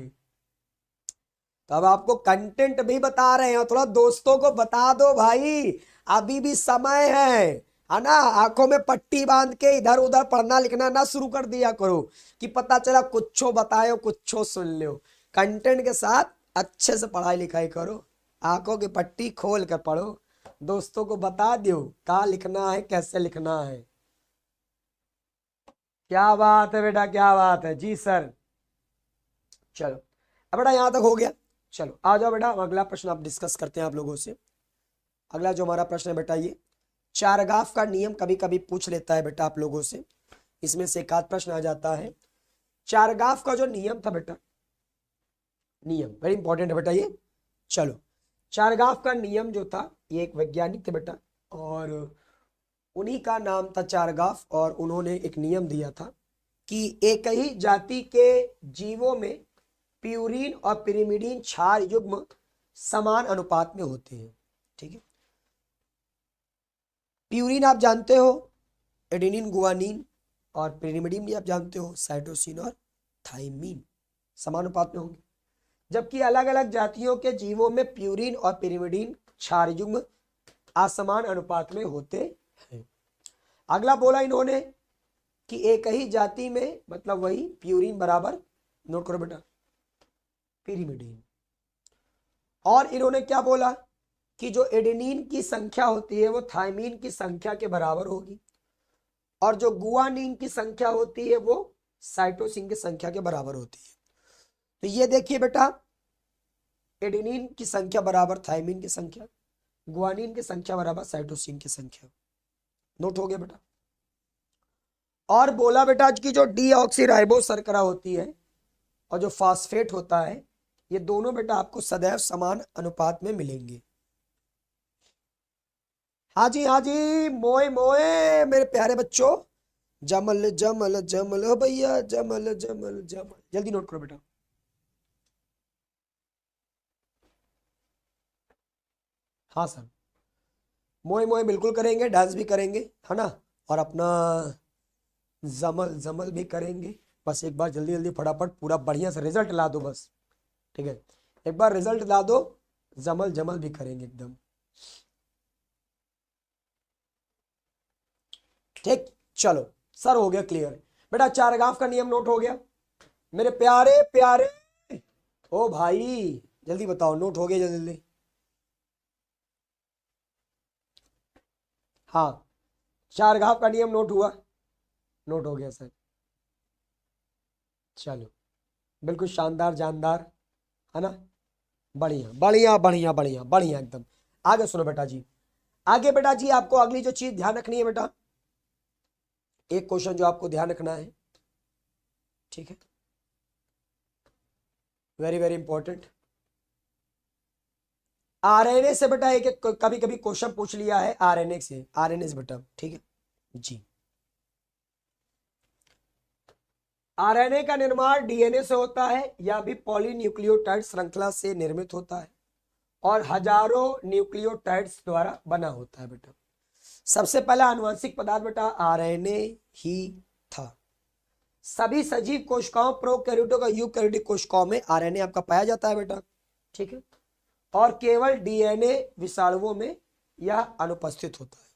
तो अब आपको कंटेंट भी बता रहे हैं, थोड़ा दोस्तों को बता दो भाई, अभी भी समय है ना, आंखों में पट्टी बांध के इधर उधर पढ़ना लिखना ना शुरू कर दिया करो कि पता चला कुछ बताए कुछ सुन लो। कंटेंट के साथ अच्छे से पढ़ाई लिखाई करो, आंखों की पट्टी खोल कर पढ़ो, दोस्तों को बता दो क्या लिखना है कैसे लिखना है। क्या बात है बेटा, क्या बात है, जी सर। चलो अब बेटा यहां तक हो गया, चलो आ जाओ बेटा, अगला प्रश्न आप डिस्कस करते हैं आप लोगों से। अगला जो हमारा प्रश्न है बेटा, ये चारगाफ का नियम कभी कभी पूछ लेता है बेटा आप लोगों से, इसमें से एक आध प्रश्न आ जाता है। चारगाफ का जो नियम था बेटा, नियम वेरी इंपॉर्टेंट है बेटा ये। चलो, चारगाफ का नियम जो था, ये एक वैज्ञानिक थे बेटा, और उन्हीं का नाम था चारगाफ, और उन्होंने एक नियम दिया था कि एक ही जाति के जीवों में प्यूरिन और पिरिमिडीन क्षार युग्म समान अनुपात में होते हैं, ठीक है। प्यूरिन आप जानते हो एडेनिन गुआनिन, और पिरिमिडीन भी आप जानते हो साइटोसिन और थाइमिन, समान अनुपात में होंगे। जबकि अलग अलग जातियों के जीवों में प्यूरिन और पिरिमिडीन क्षार युग्म असमान अनुपात में होते हैं। अगला बोला इन्होंने कि एक ही जाति में, मतलब वही प्यूरिन बराबर, नोट करो बेटा, पिरिमिडीन। और इन्होंने क्या बोला कि जो एडेनिन की संख्या होती है वो थाइमिन की संख्या के बराबर होगी, और जो गुआनिन की संख्या होती है वो साइटोसिन की संख्या के बराबर होती है। तो ये देखिए बेटा, एडेनिन की संख्या बराबर थाइमिन की संख्या, गुआनिन की संख्या बराबर साइटोसिन की संख्या, नोट हो गया बेटा। और बोला बेटा कि जो डीऑक्सीराइबो शर्करा होती है और जो फास्फेट होता है, ये दोनों बेटा आपको सदैव समान अनुपात में मिलेंगे, हाँ जी, मोए मोए मेरे प्यारे बच्चों, जमल जमल जमल हो भैया, जमल जमल जमल, जल्दी नोट करो बेटा। हाँ सर, मोए मोए बिल्कुल करेंगे, डांस भी करेंगे, है ना, और अपना जमल जमल भी करेंगे। बस एक बार जल्दी जल्दी फटाफट पूरा बढ़िया से रिजल्ट ला दो बस। ठीक है, एक बार रिजल्ट ला दो, जमल जमल भी करेंगे एकदम। ठीक, चलो सर, हो गया क्लियर। बेटा चारगाफ का नियम नोट हो गया मेरे प्यारे प्यारे। ओ भाई, जल्दी बताओ, नोट हो गया जल्दी जल्दी। हाँ, चारगाफ का नियम नोट हुआ, नोट हो गया सर। चलो, बिल्कुल शानदार जानदार, है ना, बढ़िया बढ़िया बढ़िया बढ़िया बढ़िया एकदम। आगे सुनो बेटा जी, आगे बेटा जी आपको अगली जो चीज ध्यान रखनी है बेटा, एक क्वेश्चन जो आपको ध्यान रखना है, ठीक है, वेरी वेरी इंपॉर्टेंट। आरएनए से बेटा एक एक कभी कभी क्वेश्चन पूछ लिया है आरएनए से, आरएनए से बेटा, ठीक है जी। आरएनए का निर्माण डीएनए से होता है या भी पॉलीन्यूक्लियोटाइड श्रृंखला से निर्मित होता है और हजारों न्यूक्लियोटाइड्स द्वारा बना होता है बेटा। सबसे पहला आनुवंशिक पदार्थ बेटा आरएनए ही था। सभी सजीव कोशिकाओं प्रोकैरियोटों का यूकैरियोटिक कोशिकाओं में आरएनए आपका पाया जाता है बेटा, ठीक है, और केवल डीएनए विषाणुओं में यह अनुपस्थित होता है।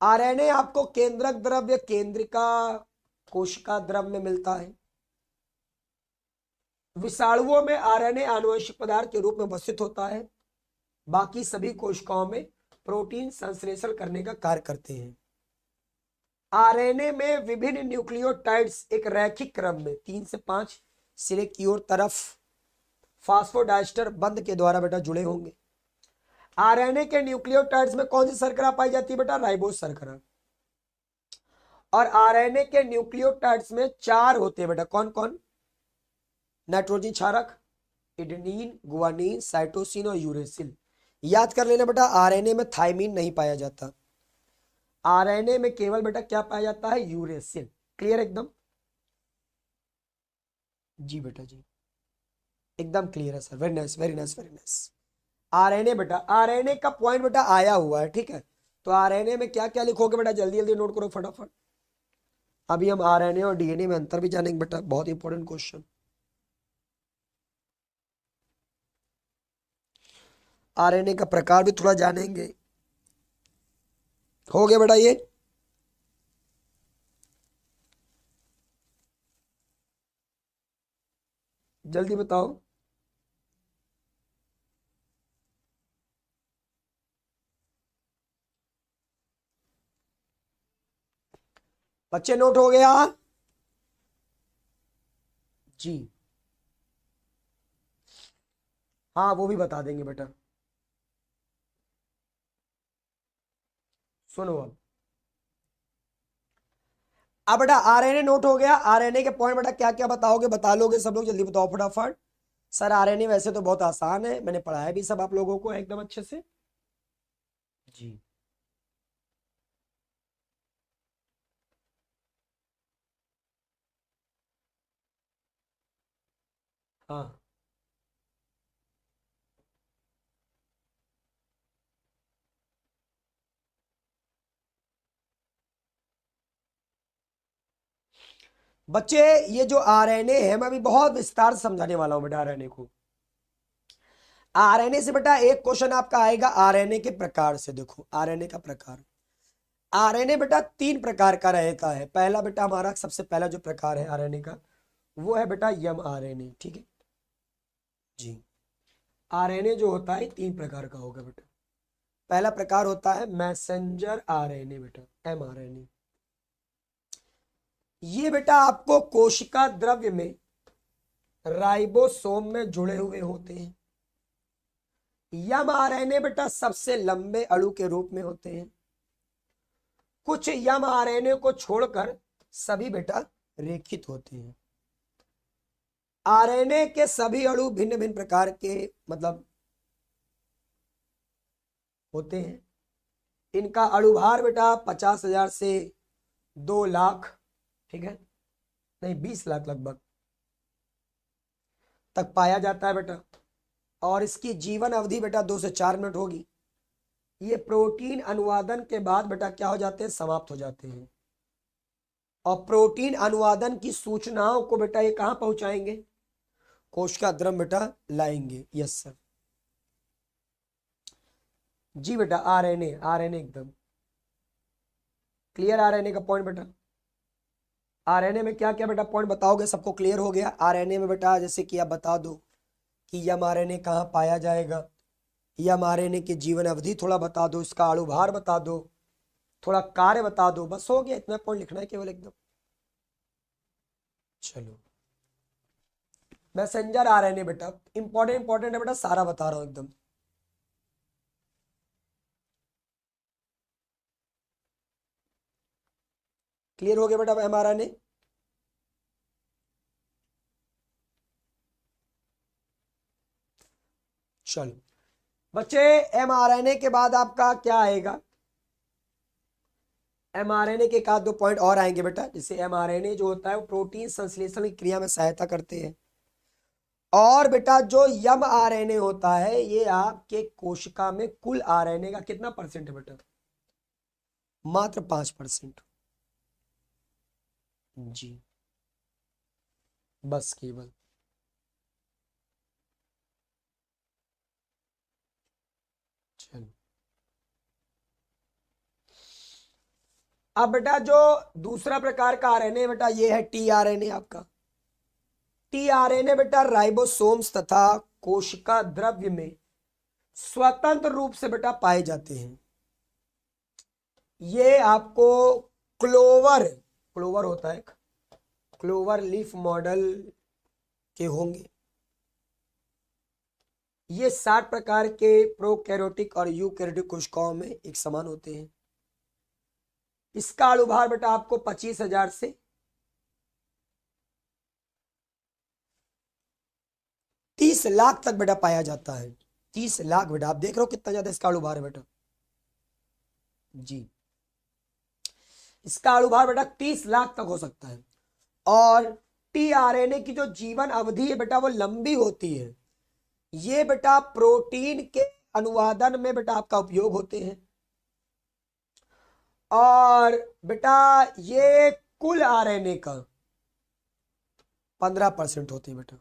आरएनए आपको केंद्रक द्रव्य केंद्रिका कोशिका द्रव में मिलता है। विषाणुओं में आरएनए आनुवंशिक पदार्थ के रूप में उपस्थित होता है। बाकी सभी कोशिकाओं में प्रोटीन संश्लेषण करने का कार्य करते हैं। आरएनए में विभिन्न न्यूक्लियोटाइड्स एक रैखिक क्रम में 3 से 5 सिरे की ओर तरफ फास्फोडाइस्टर बंध के द्वारा बेटा जुड़े होंगे। आरएनए के न्यूक्लियोटाइड्स में कौन सी शर्करा पाई जाती है बेटा, राइबोज शर्करा। और आरएनए के न्यूक्लियोटाइड्स में 4 होते हैं बेटा, कौन कौन, नाइट्रोजन क्षारक, एडेनिन, गुआनिन, साइटोसिन और यूरेसिल। याद कर लेना बेटा, आरएनए में थायमीन नहीं पाया जाता, आरएनए में केवल बेटा क्या पाया जाता है, यूरेसिल। क्लियर एकदम, जी बेटा जी, एकदम क्लियर है sir, very nice very nice very nice. RNA बेटा, आरएनए का पॉइंट बेटा आया हुआ है, ठीक है, तो आरएनए में क्या क्या लिखोगे बेटा, जल्दी जल्दी नोट करो फटाफट। अभी हम आरएनए और डीएनए में अंतर भी जानेंगे बेटा, बहुत इंपॉर्टेंट क्वेश्चन। आरएनए का प्रकार भी थोड़ा जानेंगे, हो गया बेटा ये। जल्दी बताओ, बच्चे नोट हो गया जी। हाँ वो भी बता देंगे बेटा, सुनो अब बेटा आरएनए नोट हो गया। आरएनए के पॉइंट बेटा क्या क्या बताओगे, बता लोगे सब लोग, जल्दी बताओ फटाफट। सर आरएनए वैसे तो बहुत आसान है, मैंने पढ़ाया भी सब आप लोगों को एकदम अच्छे से जी। हाँ बच्चे, ये जो आरएनए है मैं अभी बहुत विस्तार से समझाने वाला हूं बेटा आरएनए को। आरएनए से बेटा एक क्वेश्चन आपका आएगा आरएनए के प्रकार से। देखो आरएनए का प्रकार, आरएनए बेटा 3 प्रकार का रहता है। पहला बेटा हमारा सबसे पहला जो प्रकार है आरएनए का, वो है बेटा एम आरएनए, ठीक है जी। आरएनए जो होता है 3 प्रकार का होगा बेटा। पहला प्रकार होता है मैसेंजर आरएनए बेटा, एमआरएनए। ये बेटा आपको कोशिका द्रव्य में राइबोसोम में जुड़े हुए होते हैं। एमआरएनए बेटा सबसे लंबे अणु के रूप में होते हैं। कुछ एमआरएनए को छोड़कर सभी बेटा रेखित होते हैं। आरएनए के सभी अणु भिन्न भिन्न प्रकार के मतलब होते हैं। इनका अणुभार बेटा 50,000 से 2 लाख, ठीक है, नहीं 20 लाख लगभग तक पाया जाता है बेटा। और इसकी जीवन अवधि बेटा 2 से 4 मिनट होगी। ये प्रोटीन अनुवादन के बाद बेटा क्या हो जाते हैं, समाप्त हो जाते हैं। और प्रोटीन अनुवादन की सूचनाओं को बेटा ये कहां पहुंचाएंगे, कोशिका द्रम बेटा लाएंगे। यस सर जी बेटा। आरएनए, आरएनए एकदम क्लियर। आरएनए का पॉइंट बेटा, आरएनए में क्या क्या बेटा पॉइंट बताओगे, सबको क्लियर हो गया। आरएनए में बेटा जैसे कि आप बता दो कि एमआरएनए कहाँ पाया जाएगा, एमआरएनए की जीवन अवधि थोड़ा बता दो, इसका अणुभार बता दो, थोड़ा कार्य बता दो, बस हो गया, इतना पॉइंट लिखना है केवल एकदम। चलो मैसेंजर आरएनए बेटा इंपॉर्टेंट इंपॉर्टेंट है बेटा, सारा बता रहा हूं एकदम। क्लियर हो गया बेटा एमआरएनए। चलो बच्चे, एमआरएनए के बाद आपका क्या आएगा, एमआरएनए के एक आध दो पॉइंट और आएंगे बेटा। जैसे एमआरएनए जो होता है वो प्रोटीन संश्लेषण की क्रिया में सहायता करते हैं। और बेटा जो एमआरएनए होता है ये आपके कोशिका में कुल आरएनए का कितना परसेंट है बेटा, मात्र 5%। जी बस केवल। चलो अब बेटा जो दूसरा प्रकार का आरएनए बेटा ये है टीआरएनए आपका। टीआरएनए बेटा राइबोसोम्स तथा कोशिका द्रव्य में स्वतंत्र रूप से बेटा पाए जाते हैं। ये आपको क्लोवर, क्लोवर होता है, क्लोवर लीफ मॉडल के होंगे। ये 60 प्रकार के प्रोकैरियोटिक और यूकैरियोटिक कोशिकाओं में एक समान होते हैं। इसका अणुभार बेटा आपको 25,000 से 30 लाख तक बेटा पाया जाता है। 30 लाख बेटा, आप देख रहे हो कितना ज्यादा इसका अणुभार है बेटा। जी इसका अणुभार बेटा 30 लाख तक हो सकता है। और टीआरएनए की जो जीवन अवधि है बेटा वो लंबी होती है। ये बेटा प्रोटीन के अनुवादन में बेटा आपका उपयोग होते हैं। और बेटा ये कुल आरएनए का 15% होते हैं बेटा।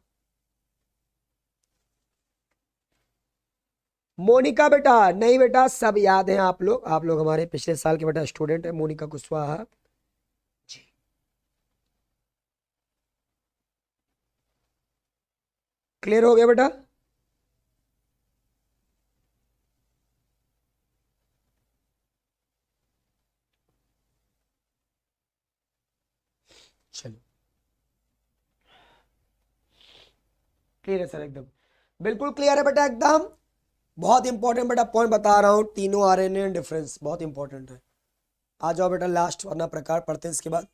मोनिका बेटा, नहीं बेटा सब याद है आप लोग हमारे पिछले साल के बेटा स्टूडेंट है, मोनिका कुशवाहा जी। क्लियर हो गया बेटा। चलो क्लियर है सर एकदम, बिल्कुल क्लियर है बेटा एकदम। बहुत इंपॉर्टेंट बेटा पॉइंट बता रहा हूं, तीनों आरएनए डिफरेंस बहुत इंपॉर्टेंट है। आ जाओ बेटा लास्ट वरना प्रकार पढ़ते हैं इसके बाद।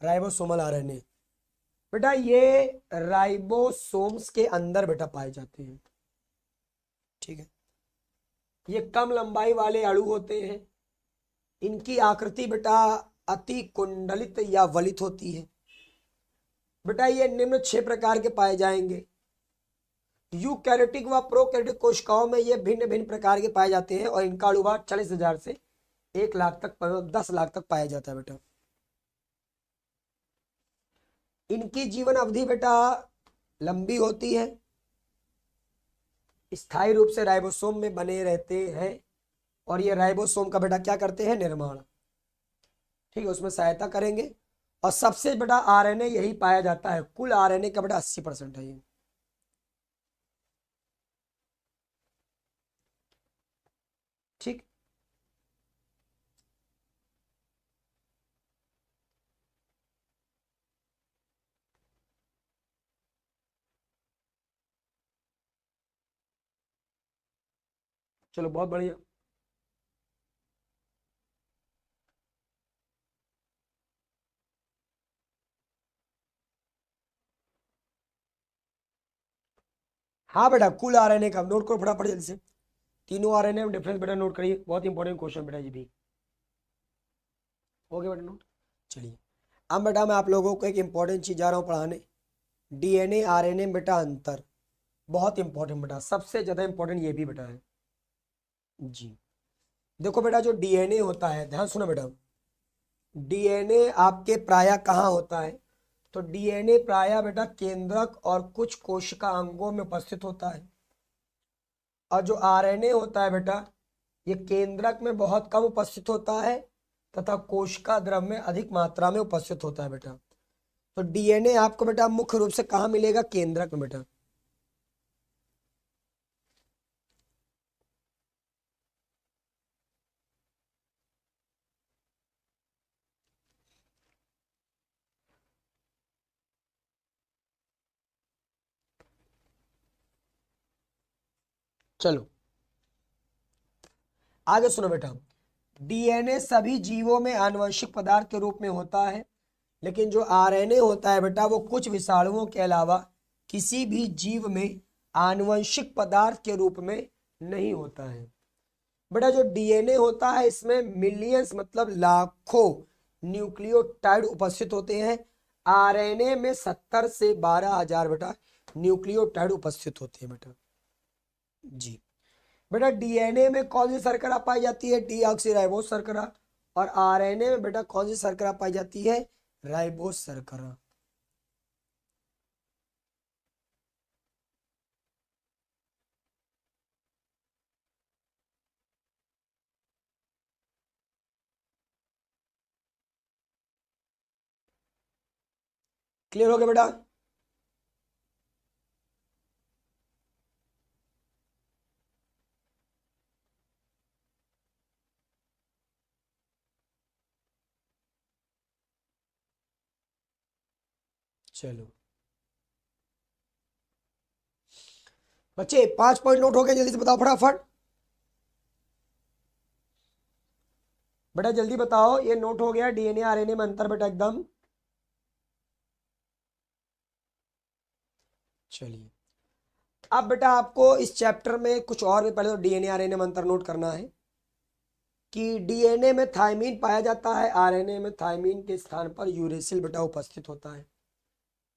राइबोसोमल आरएनए बेटा ये राइबोसोम्स के अंदर बेटा पाए जाते हैं, ठीक है। ये कम लंबाई वाले अणु होते हैं। इनकी आकृति बेटा अति कुंडलित या वलित होती है। बेटा ये निम्न 6 प्रकार के पाए जाएंगे। यूकैरियोटिक व प्रोकैरियोटिक कोशिकाओं में ये भिन्न भिन्न प्रकार के पाए जाते हैं और इनका अणुभार 40,000 से 1 लाख तक 10 लाख तक पाया जाता है बेटा। इनकी जीवन अवधि बेटा लंबी होती है, स्थायी रूप से राइबोसोम में बने रहते हैं। और ये राइबोसोम का बेटा क्या करते हैं, निर्माण, ठीक है, उसमें सहायता करेंगे। और सबसे बेटा आरएनए यही पाया जाता है, कुल आरएनए का बेटा 80% है ये। ठीक, चलो बहुत बढ़िया। हाँ बेटा कुल आरएनए का नोट करो फटाफट जल्दी से। तीनों आरएनए में डिफरेंस बेटा नोट करिए, बहुत इंपॉर्टेंट क्वेश्चन बेटा ये भी। हो गया बेटा नोट। चलिए अब बेटा मैं आप लोगों को एक इंपॉर्टेंट चीज जा रहा हूँ पढ़ाने, डीएनए आरएनए में बेटा अंतर, बहुत इंपॉर्टेंट बेटा, सबसे ज्यादा इंपॉर्टेंट ये भी बेटा है जी। देखो बेटा जो डीएनए होता है, ध्यान सुनो बेटा, डीएनए आपके प्रायः कहाँ होता है, तो डीएनए प्रायः बेटा केंद्रक और कुछ कोशिका अंगों में उपस्थित होता है, और जो आरएनए होता है बेटा ये केंद्रक में बहुत कम उपस्थित होता है तथा कोशिका द्रव में अधिक मात्रा में उपस्थित होता है बेटा। तो डीएनए आपको बेटा मुख्य रूप से कहाँ मिलेगा, केंद्रक में बेटा। चलो आगे सुनो बेटा, डीएनए सभी जीवों में आनुवंशिक पदार्थ के रूप में होता है, लेकिन जो आरएनए होता है बेटा वो कुछ विषाणुओं के अलावा किसी भी जीव में आनुवंशिक पदार्थ के रूप में नहीं होता है। बेटा जो डीएनए होता है इसमें मिलियंस मतलब लाखों न्यूक्लियोटाइड उपस्थित होते हैं, आरएनए में 70 से 12,000 बेटा न्यूक्लियोटाइड उपस्थित होते हैं बेटा जी। बेटा डीएनए में कौन सी शर्करा पाई जाती है, डीऑक्सीराइबोस शर्करा, और आरएनए में बेटा कौन सी शर्करा पाई जाती है, राइबोस शर्करा। क्लियर हो गया बेटा। चलो बच्चे 5 पॉइंट नोट हो गए, जल्दी से बताओ फटाफट। बेटा जल्दी बताओ, ये नोट हो गया डीएनए आरएनए में अंतर बेटा एकदम। चलिए अब बेटा आपको इस चैप्टर में कुछ और भी, पहले तो डीएनए आरएनए में अंतर नोट करना है कि डीएनए में थायमीन पाया जाता है, आरएनए में थायमीन के स्थान पर यूरेसिल बेटा उपस्थित होता है।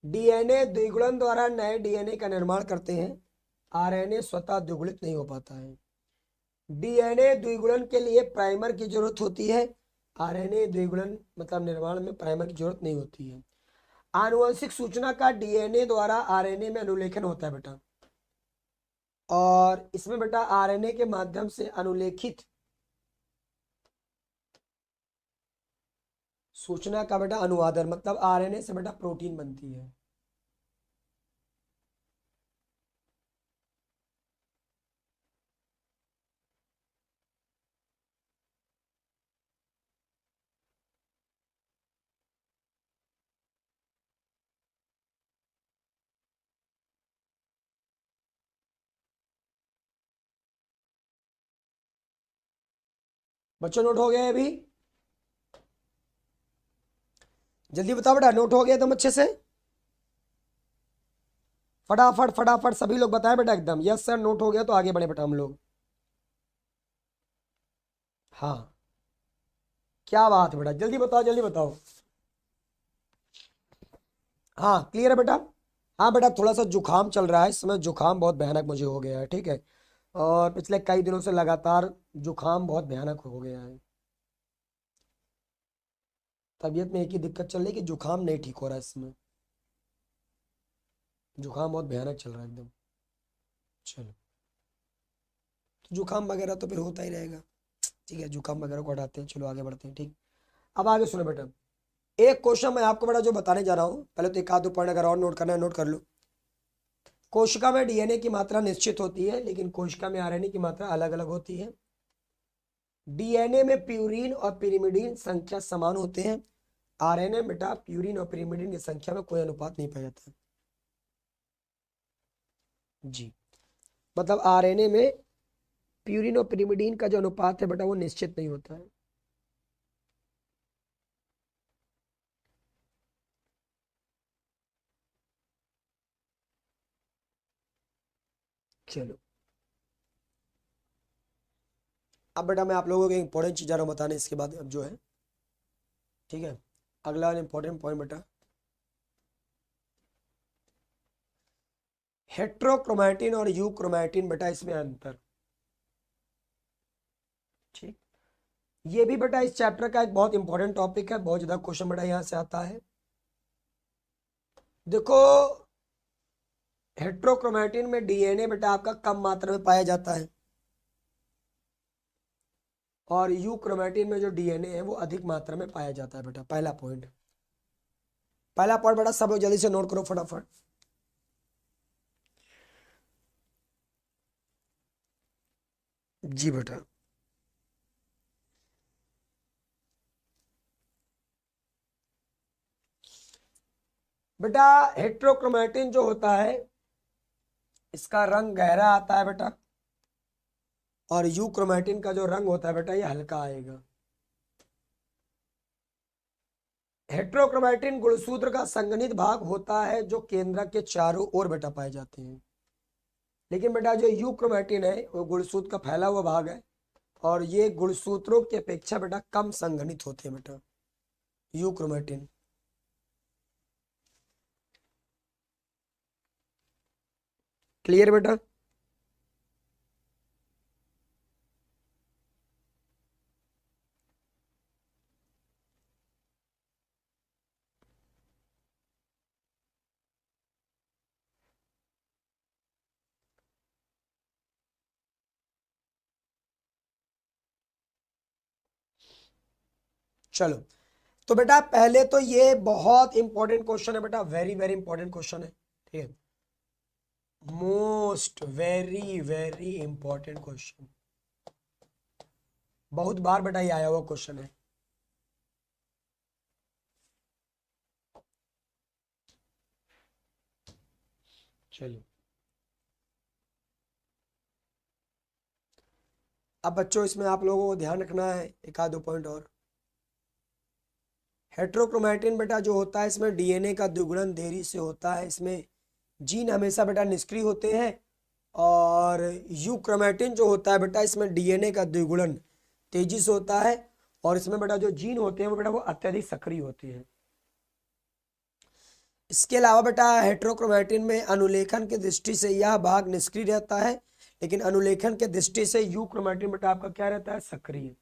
डीएनए द्विगुणन द्वारा नए डीएनए का निर्माण करते हैं, आरएनए स्वतः द्विगुणित नहीं हो पाता है। डीएनए द्विगुणन के लिए प्राइमर की जरूरत होती है, आरएनए द्विगुणन मतलब निर्माण में प्राइमर की जरूरत नहीं होती है। आनुवंशिक सूचना का डीएनए द्वारा आरएनए में अनुलेखन होता है बेटा, और इसमें बेटा आरएनए के माध्यम से अनुलेखित सूचना का बेटा अनुवादन मतलब आरएनए से बेटा प्रोटीन बनती है। बच्चों नोट हो गए अभी, जल्दी बताओ बेटा, नोट हो गया एकदम अच्छे से, फटाफट फटाफट सभी लोग बताएं बेटा एकदम, यस सर नोट हो गया तो आगे बढ़े बेटा हम लोग। हाँ क्या बात है बेटा, जल्दी बताओ जल्दी बताओ। हाँ क्लियर है बेटा। हाँ बेटा थोड़ा सा जुकाम चल रहा है इस समय, जुकाम बहुत भयानक मुझे हो गया है, ठीक है, और पिछले कई दिनों से लगातार जुकाम बहुत भयानक हो गया है। तबीयत में एक ही दिक्कत चल रही है कि जुकाम नहीं ठीक हो रहा है इस समय, जुकाम बहुत भयानक चल रहा है एकदम। चलो तो जुकाम वगैरह तो फिर होता ही रहेगा, ठीक है, जुकाम वगैरह को हटाते हैं, चलो आगे बढ़ते हैं, ठीक। अब आगे सुनो बेटा, एक क्वेश्चन मैं आपको बेटा जो बताने जा रहा हूँ, पहले तो एक आध दो पॉइंट अगर और नोट करना है नोट कर लो। कोशिका में डीएनए की मात्रा निश्चित होती है, लेकिन कोशिका में आरएनए की मात्रा अलग अलग होती है। डीएनए में प्यूरिन और पिरिमिडीन संख्या समान होते हैं, आरएनए में बेटा प्यूरिन और पिरिमिडीन की संख्या में कोई अनुपात नहीं पाया जाता जी। मतलब आरएनए में प्यूरिन और पिरिमिडीन का जो अनुपात है बेटा वो निश्चित नहीं होता है। चलो अब बेटा मैं आप लोगों को इंपॉर्टेंट चीज जा रहा हूँ बताने, इसके बाद अब जो है, ठीक है, अगला इंपॉर्टेंट पॉइंट बेटा, हेट्रोक्रोमैटिन और यूक्रोमैटिन बेटा, इसमें अंतर। ठीक, ये भी बेटा इस चैप्टर का एक बहुत इंपॉर्टेंट टॉपिक है, बहुत ज्यादा क्वेश्चन बेटा यहां से आता है। देखो हेट्रोक्रोमैटिन में डीएनए बेटा आपका कम मात्रा में पाया जाता है, और यूक्रोमैटिन में जो डीएनए है वो अधिक मात्रा में पाया जाता है बेटा। पहला पॉइंट, पहला पॉइंट बेटा सब लोग जल्दी से नोट करो फटाफट। जी बेटा, बेटा हेट्रोक्रोमैटिन जो होता है इसका रंग गहरा आता है बेटा, और यूक्रोमैटिन का जो रंग होता है बेटा ये हल्का आएगा। हेट्रोक्रोमैटिन गुणसूत्र का संघनित भाग होता है जो केंद्रक के चारों ओर बेटा पाए जाते हैं, लेकिन बेटा जो यूक्रोमैटिन है वो गुणसूत्र का फैला हुआ भाग है, और ये गुणसूत्रों की अपेक्षा बेटा कम संघनित होते हैं बेटा यूक्रोमैटिन। क्लियर बेटा? चलो, तो बेटा पहले तो ये बहुत इंपॉर्टेंट क्वेश्चन है बेटा, वेरी वेरी इंपॉर्टेंट क्वेश्चन है, ठीक है, most very very important question, बहुत बार बेटा ये आया हुआ क्वेश्चन है। चलिए अब बच्चों इसमें आप लोगों को ध्यान रखना है एक आध दो पॉइंट और। हेट्रोक्रोमैटिन बेटा जो होता है इसमें डीएनए का द्विगुणन देरी से होता है, इसमें जीन हमेशा बेटा निष्क्रिय होते हैं, और यूक्रोमैटिन जो होता है बेटा इसमें डीएनए का द्विगुणन तेजी से होता है, और इसमें बेटा जो जीन होते हैं वो बेटा वो अत्यधिक सक्रिय होते हैं। इसके अलावा बेटा हेट्रोक्रोमैटिन में अनुलेखन की दृष्टि से यह भाग निष्क्रिय रहता है, लेकिन अनुलेखन के दृष्टि से यूक्रोमैटिन बेटा आपका क्या रहता है, सक्रिय।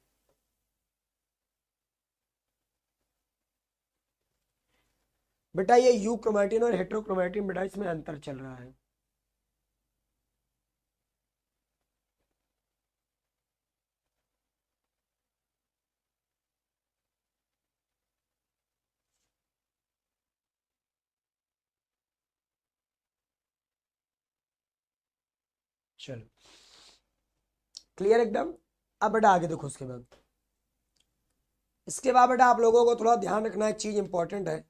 बेटा ये यूक्रोमैटिन और हेट्रोक्रोमैटिन बेटा इसमें अंतर चल रहा है। चलो क्लियर एकदम? अब बेटा आगे देखो, इसके बाद बेटा आप लोगों को थोड़ा ध्यान रखना, एक चीज इंपॉर्टेंट है,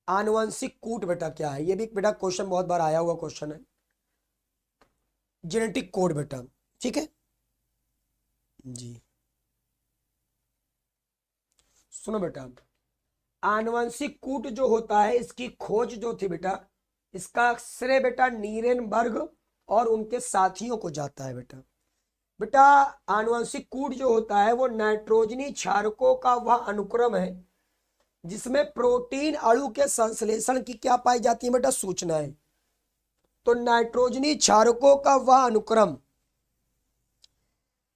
आनुवंशिक कूट बेटा क्या है, ये भी बेटा क्वेश्चन बहुत बार आया हुआ क्वेश्चन है। जेनेटिक कोड बेटा, ठीक है जी, सुनो बेटा, आनुवंशिक कूट जो होता है इसकी खोज जो थी बेटा, इसका श्रेय बेटा नीरेनबर्ग और उनके साथियों को जाता है बेटा। बेटा आनुवंशिक कूट जो होता है वो नाइट्रोजनी क्षारकों का वह अनुक्रम है जिसमें प्रोटीन अणु के संश्लेषण की क्या पाई जाती है बेटा, सूचनाएं। तो नाइट्रोजनी क्षारकों का वह अनुक्रम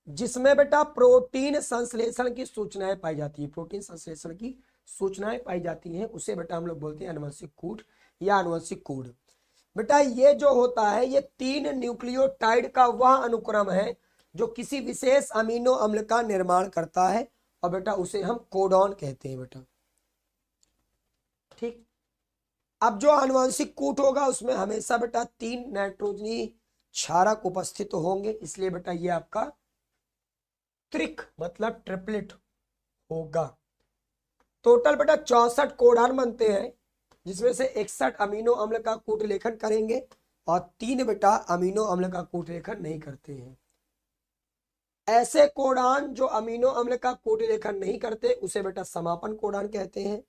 जिसमें बेटा प्रोटीन संश्लेषण की सूचनाएं पाई जाती है, प्रोटीन संश्लेषण की सूचनाएं पाई जाती हैं, उसे बेटा हम लोग बोलते हैं आनुवंशिक कूट या आनुवंशिक कोड। बेटा ये जो होता है ये 3 न्यूक्लियोटाइड का वह अनुक्रम है जो किसी विशेष अमीनो अम्ल का निर्माण करता है, और बेटा उसे हम कोडॉन कहते हैं बेटा। ठीक, अब जो आनुवंशिक कूट होगा उसमें हमेशा बेटा 3 नाइट्रोजनी क्षारक उपस्थित होंगे, इसलिए बेटा ये आपका त्रिक मतलब ट्रिपलेट होगा। टोटल बेटा 64 कोडान बनते हैं, जिसमें से 61 अमीनो अम्ल का कूट लेखन करेंगे और 3 बेटा अमीनो अम्ल का कूट लेखन नहीं करते हैं। ऐसे कोडान जो अमीनो अम्ल का कूट लेखन नहीं करते उसे बेटा समापन कोडान कहते हैं,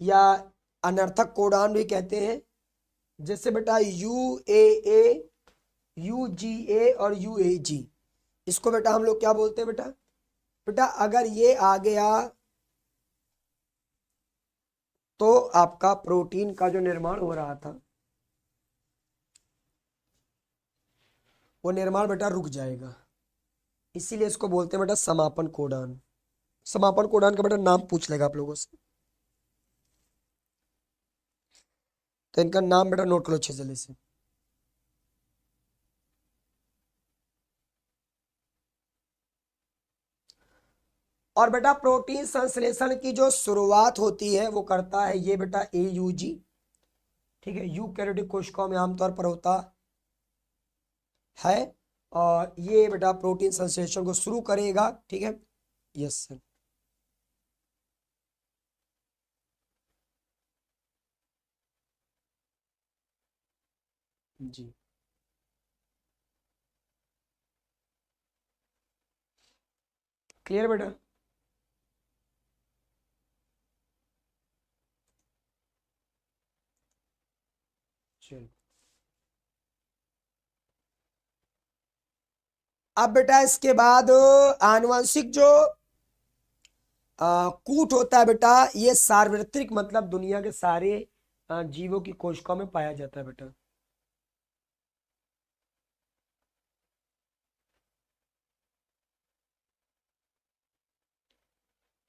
या अनर्थक कोडान भी कहते हैं, जैसे बेटा UAA, UGA और UAG, इसको बेटा हम लोग क्या बोलते हैं बेटा, बेटा अगर ये आ गया तो आपका प्रोटीन का जो निर्माण हो रहा था वो निर्माण बेटा रुक जाएगा, इसीलिए इसको बोलते हैं बेटा समापन कोडान। समापन कोडान का बेटा नाम पूछ लेगा आप लोगों से, तो इनका नाम बेटा नोट करो अच्छे जल्दी से। और बेटा प्रोटीन संश्लेषण की जो शुरुआत होती है वो करता है ये बेटा AUG, ठीक है, यूकैरियोटिक कोशिकाओं में आमतौर पर होता है, और ये बेटा प्रोटीन संश्लेषण को शुरू करेगा, ठीक है। Yes sir. जी क्लियर बेटा। चलिए अब बेटा इसके बाद आनुवंशिक जो कूट होता है बेटा, ये सार्वत्रिक मतलब दुनिया के सारे जीवों की कोशिकाओं में पाया जाता है बेटा।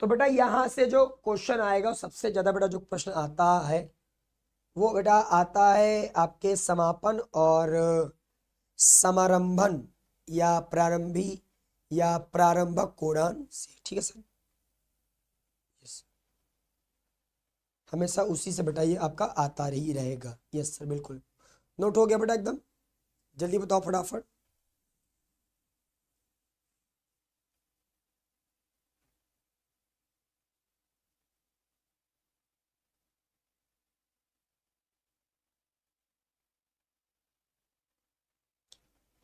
तो बेटा यहां से जो क्वेश्चन आएगा सबसे ज्यादा बेटा जो प्रश्न आता है वो बेटा आता है आपके समापन और समारंभन या प्रारंभी या प्रारंभक कोडान से, ठीक है सर। यस, हमेशा उसी से बेटा ये आपका आता ही रहेगा। यस सर बिल्कुल, नोट हो गया बेटा एकदम, जल्दी बताओ फटाफट।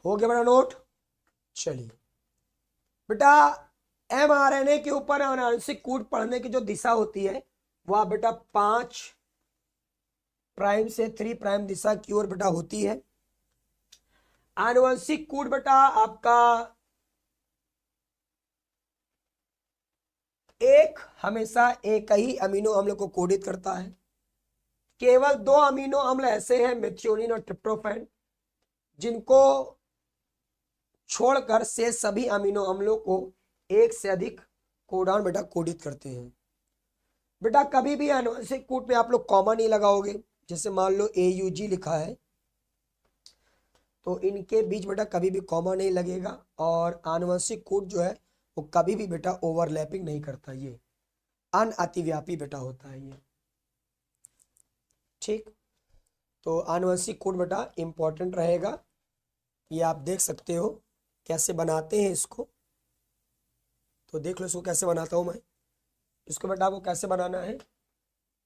हो गया बेटा नोट। चलिए बेटा mRNA के ऊपर आनुवंशिक कूट पढ़ने की जो दिशा होती है वह बेटा 5 प्राइम से 3 प्राइम दिशा की ओर बेटा होती है। आनुवंशिक कूट बेटा आपका हमेशा एक ही अमीनो अम्ल को कोडित करता है। केवल 2 अमीनो अम्ल ऐसे हैं, मेथियोनिन और ट्रिप्टोफैन, जिनको छोड़कर से सभी अमीनो अम्लों को एक से अधिक कोडान बेटा कोडित करते हैं। बेटा कभी भी आनुवंशिक कूट में आप लोग कॉमा नहीं लगाओगे, जैसे मान लो AUG लिखा है तो इनके बीच बेटा कभी भी कॉमा नहीं लगेगा, और आनुवंशिक कूट जो है वो कभी भी बेटा ओवरलैपिंग नहीं करता, ये अतिव्यापी बेटा होता है ये, ठीक। तो आनुवंशिक कूट बेटा इंपॉर्टेंट रहेगा, ये आप देख सकते हो कैसे बनाते हैं इसको। तो देख लो इसको कैसे बनाता हूं मैं। इसको बेटा आपको कैसे बनाना है,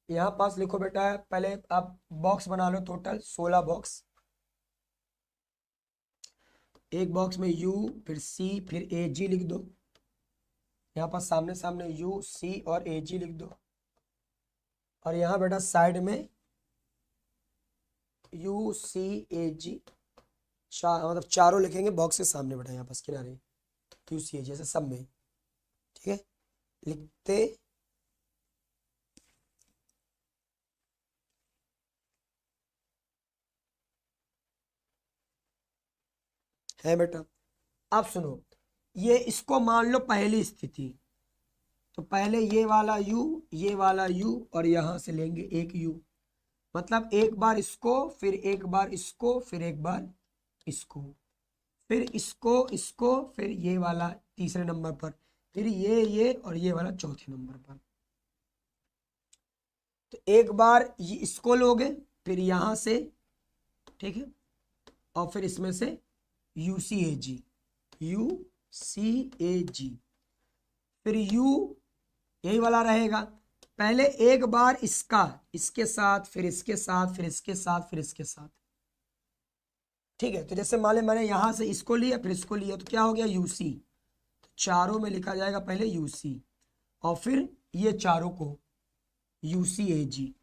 यहाँ पास लिखो बेटा, पहले आप बॉक्स बना लो, टोटल 16 बॉक्स। एक बॉक्स में U फिर C फिर AG लिख दो, यहाँ पर सामने सामने UC और AG लिख दो, और यहाँ बेटा साइड में UCAG, मतलब चारों लिखेंगे बॉक्स के सामने बेटा, यहाँ पास किनारे UCAG ऐसे सब में, ठीक है, लिखते हैं बेटा। अब सुनो, ये इसको मान लो पहली स्थिति, तो पहले ये वाला U, ये वाला U, और यहां से लेंगे एक U, मतलब एक बार इसको फिर एक बार इसको फिर एक बार इसको, फिर इसको फिर ये वाला तीसरे नंबर पर, फिर ये और ये वाला चौथे नंबर पर। तो एक बार ये इसको लोगे फिर यहां से, ठीक है, और फिर इसमें से UCAG, UCAG, फिर U यही वाला रहेगा, पहले एक बार इसका इसके साथ फिर इसके साथ फिर इसके साथ फिर इसके साथ, ठीक है। तो जैसे मान ले मैंने यहां से इसको लिया फिर इसको लिया, तो क्या हो गया UC, तो चारों में लिखा जाएगा पहले UC और फिर ये चारों को UCAG,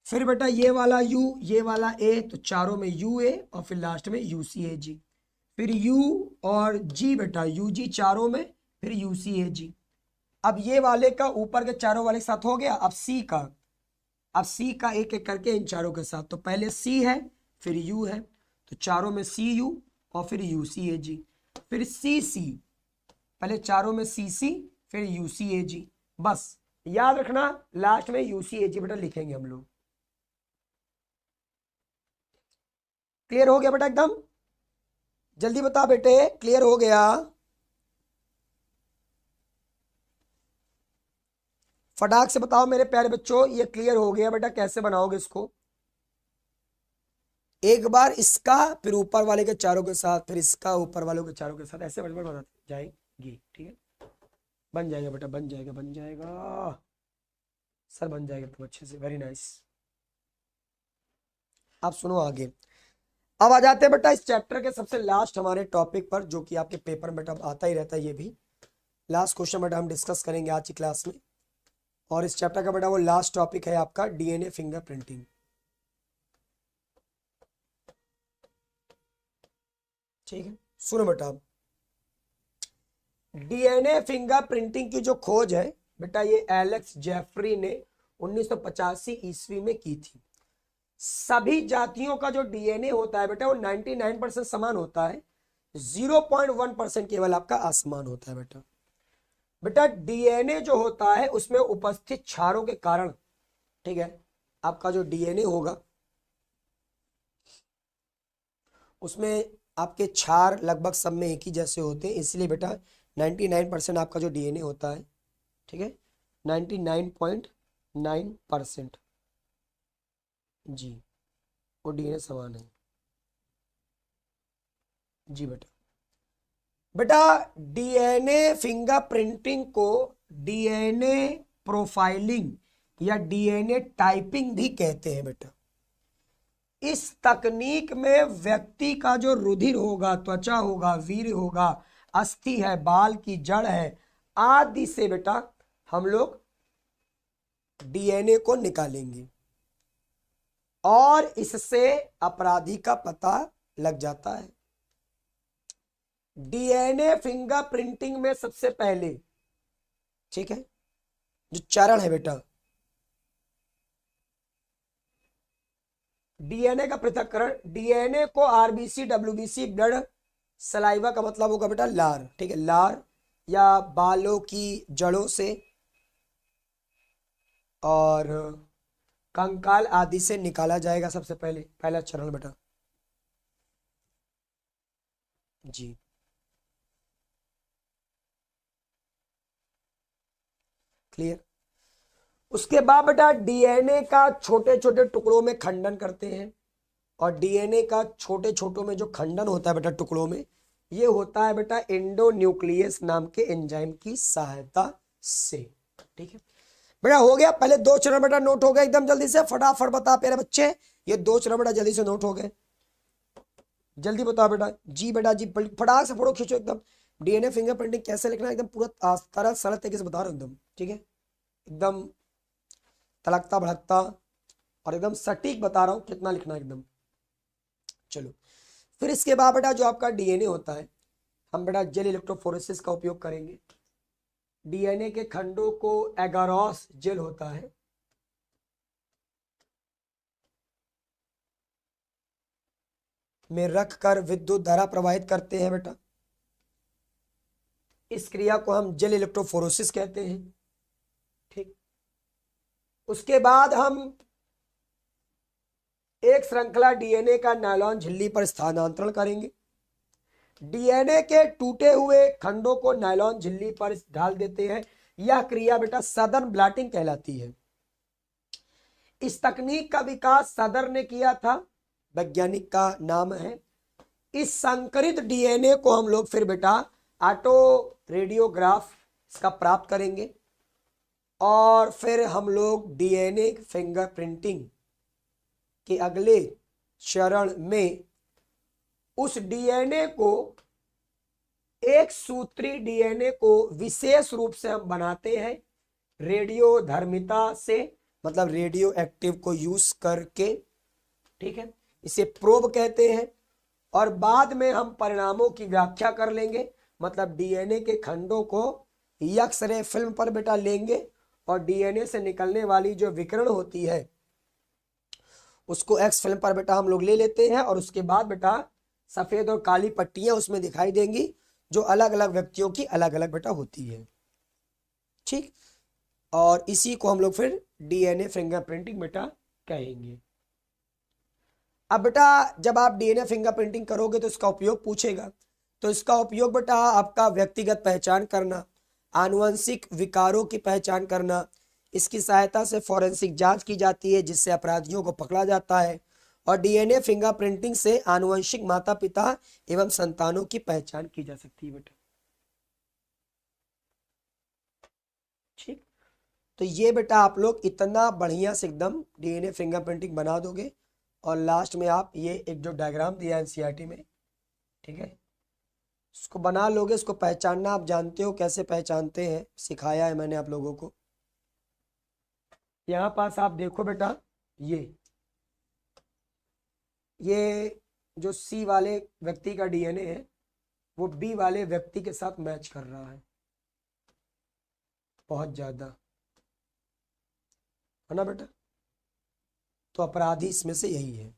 फिर बेटा ये वाला U, ये वाला A, तो चारों में UA और फिर लास्ट में UCAG। फिर U और G बेटा, UG चारों में, फिर UCAG। अब ये वाले का ऊपर के चारों वाले के साथ हो गया। अब C का, अब C का एक एक करके इन चारों के साथ। तो पहले C है, फिर U है, तो चारों में CU और फिर UCAG। फिर CC, पहले चारों में CC फिर UCAG। बस याद रखना लास्ट में UCAG बेटा लिखेंगे हम लोग। क्लियर हो गया बेटा एकदम? जल्दी बता बेटे, क्लियर हो गया? फटाक से बताओ मेरे प्यारे बच्चों, ये क्लियर हो गया बेटा? कैसे बनाओगे इसको? एक बार इसका, फिर ऊपर वाले के चारों के साथ, फिर इसका ऊपर वालों के चारों के साथ, ऐसे बन बनाते जाएगी। ठीक है, बन जाएगा बेटा, बन जाएगा, बन जाएगा सर, बन जाएगा तो अच्छे से। Very nice. आप सुनो आगे। अब आ जाते हैं बेटा इस चैप्टर के सबसे लास्ट हमारे टॉपिक पर, जो कि आपके पेपर में बेटा आता ही रहता है। ये भी लास्ट क्वेश्चन बेटा हम डिस्कस करेंगे आज की क्लास में। और इस चैप्टर का बेटा वो लास्ट टॉपिक है आपका डीएनए फिंगरप्रिंटिंग। ठीक है, सुनो बेटा। डीएनए फिंगरप्रिंटिंग की जो खोज है बेटा, ये एलेक्स जेफरी ने 1985 ईस्वी में की थी। सभी जातियों का जो डीएनए होता है बेटा, वो 99% समान होता है, 0.1% केवल आपका असमान होता है बेटा। बेटा डीएनए जो होता है उसमें उपस्थित क्षारों के कारण, ठीक है, आपका जो डीएनए होगा उसमें आपके क्षार लगभग सब में एक ही जैसे होते हैं, इसलिए बेटा 99% आपका जो डीएनए होता है, ठीक है, 99.9% जी वो डीएनए समान है। जी बेटा, बेटा डीएनए फिंगरप्रिंटिंग को डीएनए प्रोफाइलिंग या डीएनए टाइपिंग भी कहते हैं बेटा। इस तकनीक में व्यक्ति का जो रुधिर होगा, त्वचा होगा, वीर्य होगा, अस्थि है, बाल की जड़ है, आदि से बेटा हम लोग डीएनए को निकालेंगे और इससे अपराधी का पता लग जाता है। डीएनए फिंगरप्रिंटिंग में सबसे पहले, ठीक है, जो चरण है बेटा, डीएनए का पृथक्करण, डीएनए को आरबीसी, डब्ल्यूबीसी, ब्लड, सलाइवा का मतलब होगा बेटा लार, ठीक है, लार या बालों की जड़ों से और कंकाल आदि से निकाला जाएगा। सबसे पहले पहला चरण बेटा जी। क्लियर? उसके बाद बेटा डीएनए का छोटे छोटे टुकड़ों में खंडन करते हैं, और डीएनए का छोटे छोटों में जो खंडन होता है बेटा टुकड़ों में, ये होता है बेटा एंडोन्यूक्लियस नाम के एंजाइम की सहायता से। ठीक है बेटा, हो गया। पहले दो चरण बेटा नोट हो गए एकदम जल्दी से, फटाफट बता प्यारे बच्चे, ये दो चरण बेटा जल्दी से नोट हो गए। जल्दी बता बेटा। जी बेटा जी, फटाक से फोटो खींचो एकदम। डीएनए फिंगरप्रिंटिंग कैसे लिखना है एकदम पूरा तरह सरल तरीके से बता रहा हूं एकदम, ठीक है, एकदम तलकता भड़कता और एकदम सटीक बता रहा हूं कितना लिखना है एकदम। चलो, फिर इसके बाद बेटा जो आपका डीएनए होता है, हम बेटा जेल इलेक्ट्रोफोरेसिस का उपयोग करेंगे। डीएनए के खंडों को एगारोस जेल होता है, में रखकर विद्युत धारा प्रवाहित करते हैं बेटा। इस क्रिया को हम जेल इलेक्ट्रोफोरेसिस कहते हैं। ठीक, उसके बाद हम एक श्रृंखला डीएनए का नायलॉन झिल्ली पर स्थानांतरण करेंगे। डीएनए के टूटे हुए खंडों को नायलॉन झिल्ली पर डाल देते हैं। यह क्रिया बेटा सदर्न ब्लॉटिंग कहलाती है। इस तकनीक का विकास सदर ने किया था, वैज्ञानिक का नाम है। इस संकरित डीएनए को हम लोग फिर बेटा ऑटो रेडियोग्राफ इसका प्राप्त करेंगे, और फिर हम लोग डीएनए फिंगरप्रिंटिंग के अगले चरण में उस डीएनए को, एक सूत्री डीएनए को विशेष रूप से हम बनाते हैं रेडियोधर्मिता से, मतलब रेडियो एक्टिव को यूज करके, ठीक है, इसे प्रोब कहते हैं। और बाद में हम परिणामों की व्याख्या कर लेंगे, मतलब डीएनए के खंडों को एक्स-रे फिल्म पर बेटा लेंगे और डीएनए से निकलने वाली जो विकिरण होती है उसको एक्स फिल्म पर बेटा हम लोग ले लेते हैं, और उसके बाद बेटा सफेद और काली पट्टियां उसमें दिखाई देंगी जो अलग अलग व्यक्तियों की अलग अलग बेटा होती है, ठीक। और इसी को हम लोग फिर डीएनए फिंगरप्रिंटिंग बेटा कहेंगे। अब बेटा जब आप डीएनए फिंगरप्रिंटिंग करोगे तो इसका उपयोग पूछेगा, तो इसका उपयोग बेटा आपका व्यक्तिगत पहचान करना, आनुवंशिक विकारों की पहचान करना, इसकी सहायता से फॉरेंसिक जांच की जाती है जिससे अपराधियों को पकड़ा जाता है, और डीएनए फिंगरप्रिंटिंग से आनुवंशिक माता पिता एवं संतानों की पहचान की जा सकती है बेटा, ठीक। तो ये बेटा आप लोग इतना बढ़िया से एकदम डीएनए फिंगरप्रिंटिंग बना दोगे, और लास्ट में आप ये एक जो डायग्राम दिया है एनसीईआरटी में, ठीक है, इसको बना लोगे। इसको पहचानना आप जानते हो कैसे पहचानते हैं, सिखाया है मैंने आप लोगों को। यहाँ पास आप देखो बेटा, ये जो सी वाले व्यक्ति का डीएनए है वो बी वाले व्यक्ति के साथ मैच कर रहा है, बहुत ज्यादा, है ना बेटा। तो अपराधी इसमें से यही है।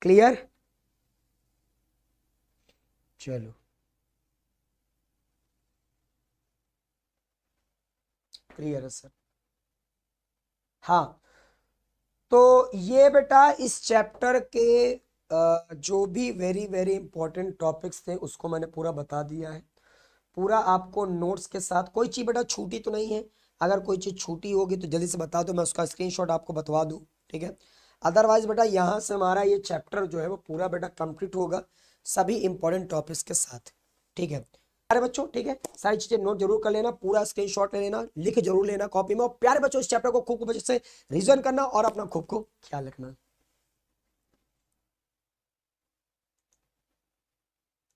क्लियर? चलो क्लियर है सर। हाँ, तो ये बेटा इस चैप्टर के जो भी वेरी वेरी इंपॉर्टेंट टॉपिक्स थे उसको मैंने पूरा बता दिया है, पूरा आपको नोट्स के साथ। कोई चीज़ बेटा छूटी तो नहीं है, अगर कोई चीज़ छूटी होगी तो जल्दी से बता दो, मैं उसका स्क्रीनशॉट आपको बतवा दूँ, ठीक है। अदरवाइज बेटा यहाँ से हमारा ये चैप्टर जो है वो पूरा बेटा कंप्लीट होगा सभी इंपॉर्टेंट टॉपिक्स के साथ, ठीक है। प्यारे बच्चों, ठीक है, सारी चीजें नोट जरूर कर लेना, पूरा स्क्रीनशॉट ले लेना, लिख जरूर लेना कॉपी में, और प्यारे बच्चों इस चैप्टर को खूब अच्छे से रिवीजन करना और अपना खूब को ख्याल रखना।